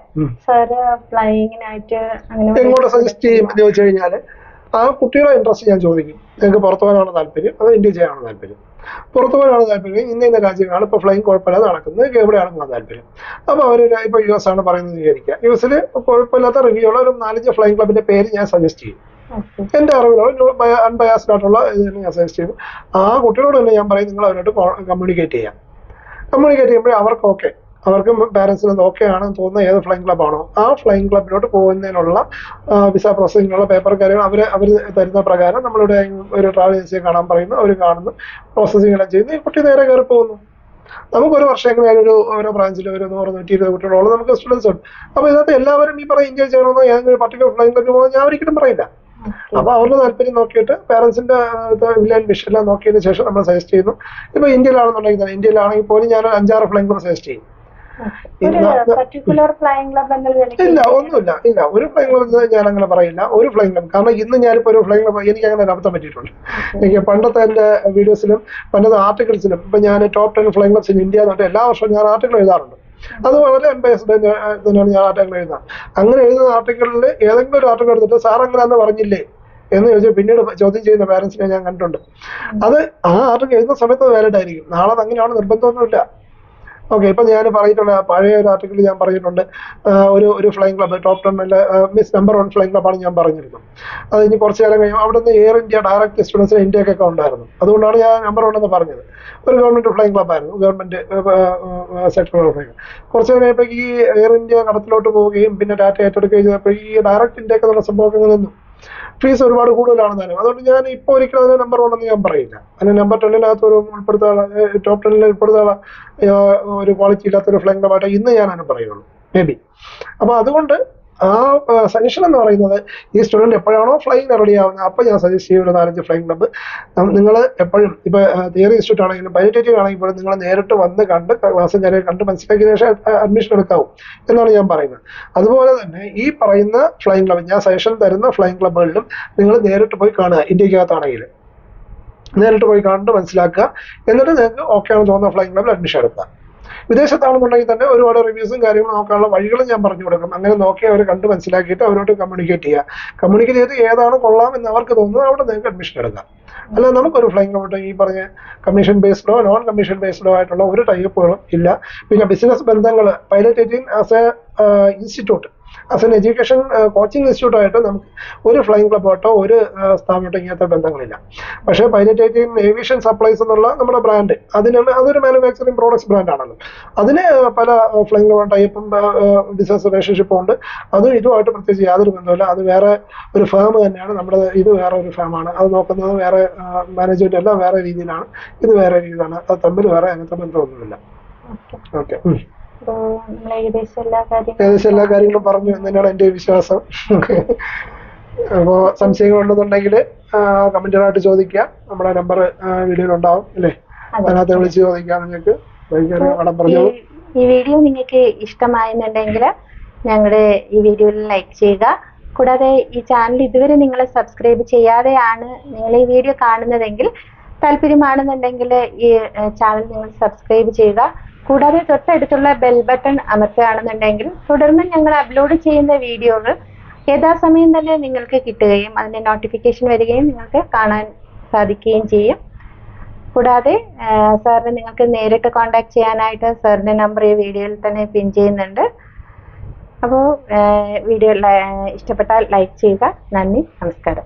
സാറ് ഫ്ലൈയിങ്ങിനായിട്ട് എങ്ങോട്ട് സജസ്റ്റ് ചെയ്യും എന്ന് ചോദിച്ചു കഴിഞ്ഞാൽ ആ കുട്ടികളെ ഇൻട്രസ്റ്റ് ഞാൻ ചോദിക്കും. നിങ്ങൾക്ക് പുറത്തു പോകാനാണ് താല്പര്യം, അത് ഇന്ത്യ ചെയ്യാനാണ് താല്പര്യം? പുറത്തു പോകാനാണ് താല്പര്യം, ഇന്ന രാജ്യങ്ങളാണ് ഇപ്പോൾ ഫ്ലൈങ് കുഴപ്പമില്ലാതെ നടക്കുന്നത്, എവിടെയാണ് പോകാൻ താല്പര്യം? അപ്പോൾ അവർ ഇപ്പോൾ US ആണ് പറയുന്നത് വിചാരിക്കുക. US കുഴപ്പമില്ലാത്ത റിവ്യൂ ഉള്ള ഒരു 4-5 ഫ്ലൈങ് ക്ലബിന്റെ പേര് ഞാൻ സജസ്റ്റ് ചെയ്യും. എന്റെ അറിവിലുള്ള അൺബയാസ്ഡ് ആയിട്ടുള്ള ഇത് ഞാൻ സജസ്റ്റ് ചെയ്തു. ആ കുട്ടികളോട് തന്നെ ഞാൻ പറയും, നിങ്ങൾ അവരോട് കമ്മ്യൂണിക്കേറ്റ് ചെയ്യാം. കമ്മ്യൂണിക്കേറ്റ് ചെയ്യുമ്പോഴേ അവർക്ക് ഓക്കെ, അവർക്ക് പാരൻസിന് ഓക്കെ ആണെന്ന് തോന്നുന്ന ഏത് ഫ്ലൈങ് ക്ലബ്ബാണോ ആ ഫ്ലൈങ് ക്ലബിലോട്ട് പോകുന്നതിനുള്ള വിസ പ്രോസസ്സിങ്ങിനുള്ള പേപ്പർ കാര്യങ്ങൾ അവർ തരുന്ന പ്രകാരം നമ്മളിവിടെ ഒരു ട്രാവൽ ഏജൻസിയെ കാണാൻ പറയുന്നു, അവർ കാണുന്നു, പ്രോസസ്സിംഗ് എല്ലാം ചെയ്യുന്നു, ഈ കുട്ടി നേരെ കയറി പോകുന്നു. നമുക്കൊരു വർഷം എങ്ങനെയായാലും ഓരോ ബ്രാഞ്ചിൽ ഒരു 100-120 കുട്ടികളോളം നമുക്ക് സ്റ്റുഡൻസ് ഉണ്ട്. അപ്പോൾ ഇതിനകത്ത് എല്ലാവരും ഈ പറയും ഇന്ത്യ ചെയ്യണമെന്നോ ഏതെങ്കിലും പർട്ടിക്കുലർ ഫ്ലൈങ് ക്ലബിൽ പോകുന്നത് ഞാൻ ഒരിക്കലും പറയില്ല. അപ്പൊ അവരുടെ താല്പര്യം നോക്കിയിട്ട് പാരന്റ്സിന്റെ വിഷൻ എല്ലാം നോക്കിയതിന് ശേഷം നമ്മൾ സജസ്റ്റ് ചെയ്യുന്നു. ഇപ്പൊ ഇന്ത്യയിലാണെന്നുണ്ടെങ്കിൽ തന്നെ, ഇന്ത്യയിലാണെങ്കിൽ പോലും ഞാൻ 5-6 ഫ്ലൈങ് ക്ലബ് സജസ്റ്റ് ചെയ്യും. ഇല്ല, ഒന്നുമില്ല, ഇല്ല, ഒരു ഫ്ലൈങ് ക്ലബ് ഞാൻ അങ്ങനെ പറയില്ല. ഒരു ഫ്ലൈങ് ക്ലബ്, കാരണം ഇന്ന് ഞാനിപ്പോ ഒരു ഫ്ലൈങ് ക്ലബ് എനിക്ക് അങ്ങനെ അബദ്ധം പറ്റിയിട്ടുണ്ട്. എനിക്ക് പണ്ടത്തെ എന്റെ വീഡിയോസിലും പണ്ടത്തെ ആർട്ടിക്കിൾസിലും ഇപ്പൊ ഞാൻ top 10 flying clubs in India എന്നിട്ട് എല്ലാ വർഷവും ഞാൻ ആർട്ടിക്കിൾ എഴുതാറുണ്ട്. അത് വളരെ അൺബയസ്ഡ് തന്നെയാണ് ഞാൻ ആർട്ടിക്കിൾ എഴുതുന്നത്. അങ്ങനെ എഴുതുന്ന ആർട്ടിക്കിളിൽ ഏതെങ്കിലും ഒരു ആർട്ടിക്കിൾ എടുത്തിട്ട് സാർ അങ്ങനെയാന്ന് പറഞ്ഞില്ലേ എന്ന് ചോദിച്ചാൽ പിന്നീട് ചോദ്യം ചെയ്യുന്ന പാരന്റ്സിനെ ഞാൻ കണ്ടിട്ടുണ്ട്. അത് ആ ആർട്ടിക്കിൾ എഴുതുന്ന സമയത്ത് വാലിഡ് ആയിരിക്കും, നാളെ അങ്ങനെയാണ് നിർബന്ധമൊന്നുമില്ല. ഓക്കെ, ഇപ്പൊ ഞാൻ പറഞ്ഞിട്ടുണ്ട്, പഴയ ഒരു ആർട്ടിക്കിൾ ഞാൻ പറഞ്ഞിട്ടുണ്ട്, ഒരു flying club top 10 number 1 flying ക്ലബ്ബാണ് ഞാൻ പറഞ്ഞിരുന്നത്. അത് ഇനി കുറച്ചു കാലം കഴിയും അവിടെ നിന്ന് എയർ ഇന്ത്യ ഡയറക്റ്റ് സ്റ്റുഡൻസിന് ഇന്ത്യക്കൊക്കെ ഉണ്ടായിരുന്നു. അതുകൊണ്ടാണ് ഞാൻ നമ്പർ 1 എന്ന് പറഞ്ഞത്. ഒരു ഗവൺമെന്റ് ഫ്ലൈങ് ക്ലബ്ബായിരുന്നു, ഗവൺമെന്റ് സെക്ടറുള്ള ഫ്ലൈങ്. കുറച്ചു കാലം കഴിയുമ്പോൾ ഈ എയർ ഇന്ത്യ കടത്തിലോട്ട് പോവുകയും പിന്നെ ടാറ്റ ഏറ്റെടുക്കുകയും ചെയ്തപ്പോൾ ഈ ഡയറക്റ്റ് ഇന്ത്യക്ക് എന്നുള്ള സംഭവങ്ങൾ നിന്നു. ഫീസ് ഒരുപാട് കൂടുതലാണ് താനും. അതുകൊണ്ട് ഞാൻ ഇപ്പോൾ ഒരിക്കലും അതിന് നമ്പർ 1 എന്ന് ഞാൻ പറയില്ല. അതിന് നമ്പർ 10-നകത്ത് ഒരു ഉൾപ്പെടുത്താനുള്ള ടോപ്പ് 10 ഉൾപ്പെടുത്താനുള്ള ഒരു ക്വാളിറ്റി ഇല്ലാത്തൊരു ഫ്ലൈങ് ക്ലബ്ബായിട്ട് ഇന്ന് ഞാൻ അതിന് പറയുള്ളൂ, മേ ബി. അപ്പൊ അതുകൊണ്ട് ആ സജഷൻ എന്ന് പറയുന്നത് ഈ സ്റ്റുഡൻറ് എപ്പോഴാണോ ഫ്ലൈങ് റെഡി ആവുന്നത് അപ്പോൾ ഞാൻ സജസ്റ്റ് ചെയ്യും ഒരു 4-5 ഫ്ലൈങ് ക്ലബ്ബ്. നിങ്ങൾ എപ്പോഴും ഇപ്പൊ തിയറി ഇൻസ്റ്റിറ്റ്യൂട്ട് ആണെങ്കിലും പൈലറ്റേറ്റീവ് ആണെങ്കിൽ പോലും നിങ്ങൾ നേരിട്ട് വന്ന് കണ്ട് ക്ലാസ് ഞാൻ കണ്ട് മനസ്സിലാക്കിയ ശേഷം അഡ്മിഷൻ എടുക്കാവും എന്നാണ് ഞാൻ പറയുന്നത്. അതുപോലെ തന്നെ ഈ പറയുന്ന ഫ്ലൈങ് ക്ലബ്ബ്, ഞാൻ സജഷൻ തരുന്ന ഫ്ലൈങ് ക്ലബ്ബുകളിലും നിങ്ങൾ നേരിട്ട് പോയി കാണുക ഇന്ത്യക്കകത്താണെങ്കിൽ. നേരിട്ട് പോയി കണ്ട് മനസ്സിലാക്കുക. എന്നിട്ട് നിങ്ങൾക്ക് ഓക്കെ ആണെന്ന് തോന്നുന്ന ഫ്ലൈയിങ് ക്ലബ്ബിൽ അഡ്മിഷൻ എടുക്കുക. വിദേശത്താണെന്നുണ്ടെങ്കിൽ തന്നെ ഒരുപാട് റിവ്യൂസും കാര്യങ്ങളും നോക്കാനുള്ള വഴികളും ഞാൻ പറഞ്ഞു കൊടുക്കും. അങ്ങനെ നോക്കി അവർ കണ്ട് മനസ്സിലാക്കിയിട്ട് അവരോട് കമ്മ്യൂണിക്കേറ്റ് ചെയ്യുക. കമ്മ്യൂണിക്കേറ്റ് ചെയ്ത് ഏതാണ് കൊള്ളാം എന്ന് അവർക്ക് തോന്നുന്നത് അവിടെ നിങ്ങൾക്ക് അഡ്മിഷൻ എടുക്കാം. അല്ലാതെ നമുക്കൊരു ഫ്ലൈയിങ് ക്ലബ്ബ് ഈ പറഞ്ഞ കമ്മീഷൻ ബേസ്ഡോ നോൺ കമ്മീഷൻ ബേസ്ഡോ ആയിട്ടുള്ള ഒരു ടൈപ്പുകളും ഇല്ല. പിന്നെ ബിസിനസ് ബന്ധങ്ങൾ pilot eighteen as a institute, as an education coaching ഇൻസ്റ്റിറ്റ്യൂട്ടായിട്ട് നമുക്ക് ഒരു ഫ്ലൈയിങ് ക്ലബ്ബോട്ടോ ഒരു സ്ഥാപനമായിട്ടോ ഇങ്ങനത്തെ ബന്ധങ്ങളില്ല. പക്ഷേ പൈലറ്റ് എയ്റ്റീൻ ഏവിയേഷൻ സപ്ലൈസ് എന്നുള്ള നമ്മുടെ ബ്രാൻഡ് അതൊരു മാനുഫാക്ചറിങ് പ്രോഡക്ട്സ് ബ്രാൻഡാണല്ലോ. അതിന് പല ഫ്ലൈയിങ് ക്ലബ്ബ് ടൈപ്പും ബിസിനസ് റിലേഷൻഷിപ്പും ഉണ്ട്. അതും ഇതുമായിട്ട് പ്രത്യേകിച്ച് യാതൊരു ബന്ധമില്ല. അത് വേറെ ഒരു ഫേം തന്നെയാണ്. നമ്മുടെ ഇത് വേറെ ഒരു ഫേമാണ്. അത് നോക്കുന്നത് വേറെ മാനേജ്മെന്റ് എല്ലാം വേറെ രീതിയിലാണ്, ഇത് വേറെ രീതിയിലാണ്. അത് തമ്മിൽ വേറെ അങ്ങനത്തെ ബന്ധമൊന്നുമില്ല. ഓക്കെ, ഏകദേശം എല്ലാ കാര്യങ്ങളും പറഞ്ഞു എന്ന് തന്നെയാണ് എൻ്റെ വിശ്വാസം. അപ്പോൾ സംശയങ്ങൾ ഉണ്ടെന്നുണ്ടെങ്കിൽ കമന്റുകളായിട്ട് ചോദിക്കുക. നമ്മുടെ നമ്പർ വീഡിയോയിൽ ഉണ്ടാവും അല്ലേ, അതിനകത്ത് വിളിച്ച് ചോദിക്കാം നിങ്ങൾക്ക്. ഈ വീഡിയോ നിങ്ങൾക്ക് ഇഷ്ടമായെന്നുണ്ടെങ്കിൽ ഞങ്ങളുടെ ഈ വീഡിയോയിൽ ലൈക്ക് ചെയ്യുക. കൂടാതെ ഈ ചാനൽ ഇതുവരെ നിങ്ങൾ സബ്സ്ക്രൈബ് ചെയ്യാതെയാണ് നിങ്ങൾ ഈ വീഡിയോ കാണുന്നതെങ്കിൽ താല്പര്യമാണെന്നുണ്ടെങ്കിൽ ഈ ചാനൽ നിങ്ങൾ സബ്സ്ക്രൈബ് ചെയ്യുക. കൂടാതെ തൊട്ടടുത്തുള്ള ബെൽ ബട്ടൺ അമർത്തുകയാണെന്നുണ്ടെങ്കിൽ തുടർന്ന് ഞങ്ങൾ അപ്ലോഡ് ചെയ്യുന്ന വീഡിയോകൾ യഥാസമയം തന്നെ നിങ്ങൾക്ക് കിട്ടുകയും അതിൻ്റെ നോട്ടിഫിക്കേഷൻ വരികയും നിങ്ങൾക്ക് കാണാൻ സാധിക്കുകയും ചെയ്യും. കൂടാതെ സാറിനെ നിങ്ങൾക്ക് നേരിട്ട് കോൺടാക്ട് ചെയ്യാനായിട്ട് സാറിൻ്റെ നമ്പർ ഈ വീഡിയോയിൽ തന്നെ പിൻ ചെയ്യുന്നുണ്ട്. അപ്പോൾ വീഡിയോ ഇഷ്ടപ്പെട്ടാൽ ലൈക്ക് ചെയ്യുക. നന്ദി, നമസ്കാരം.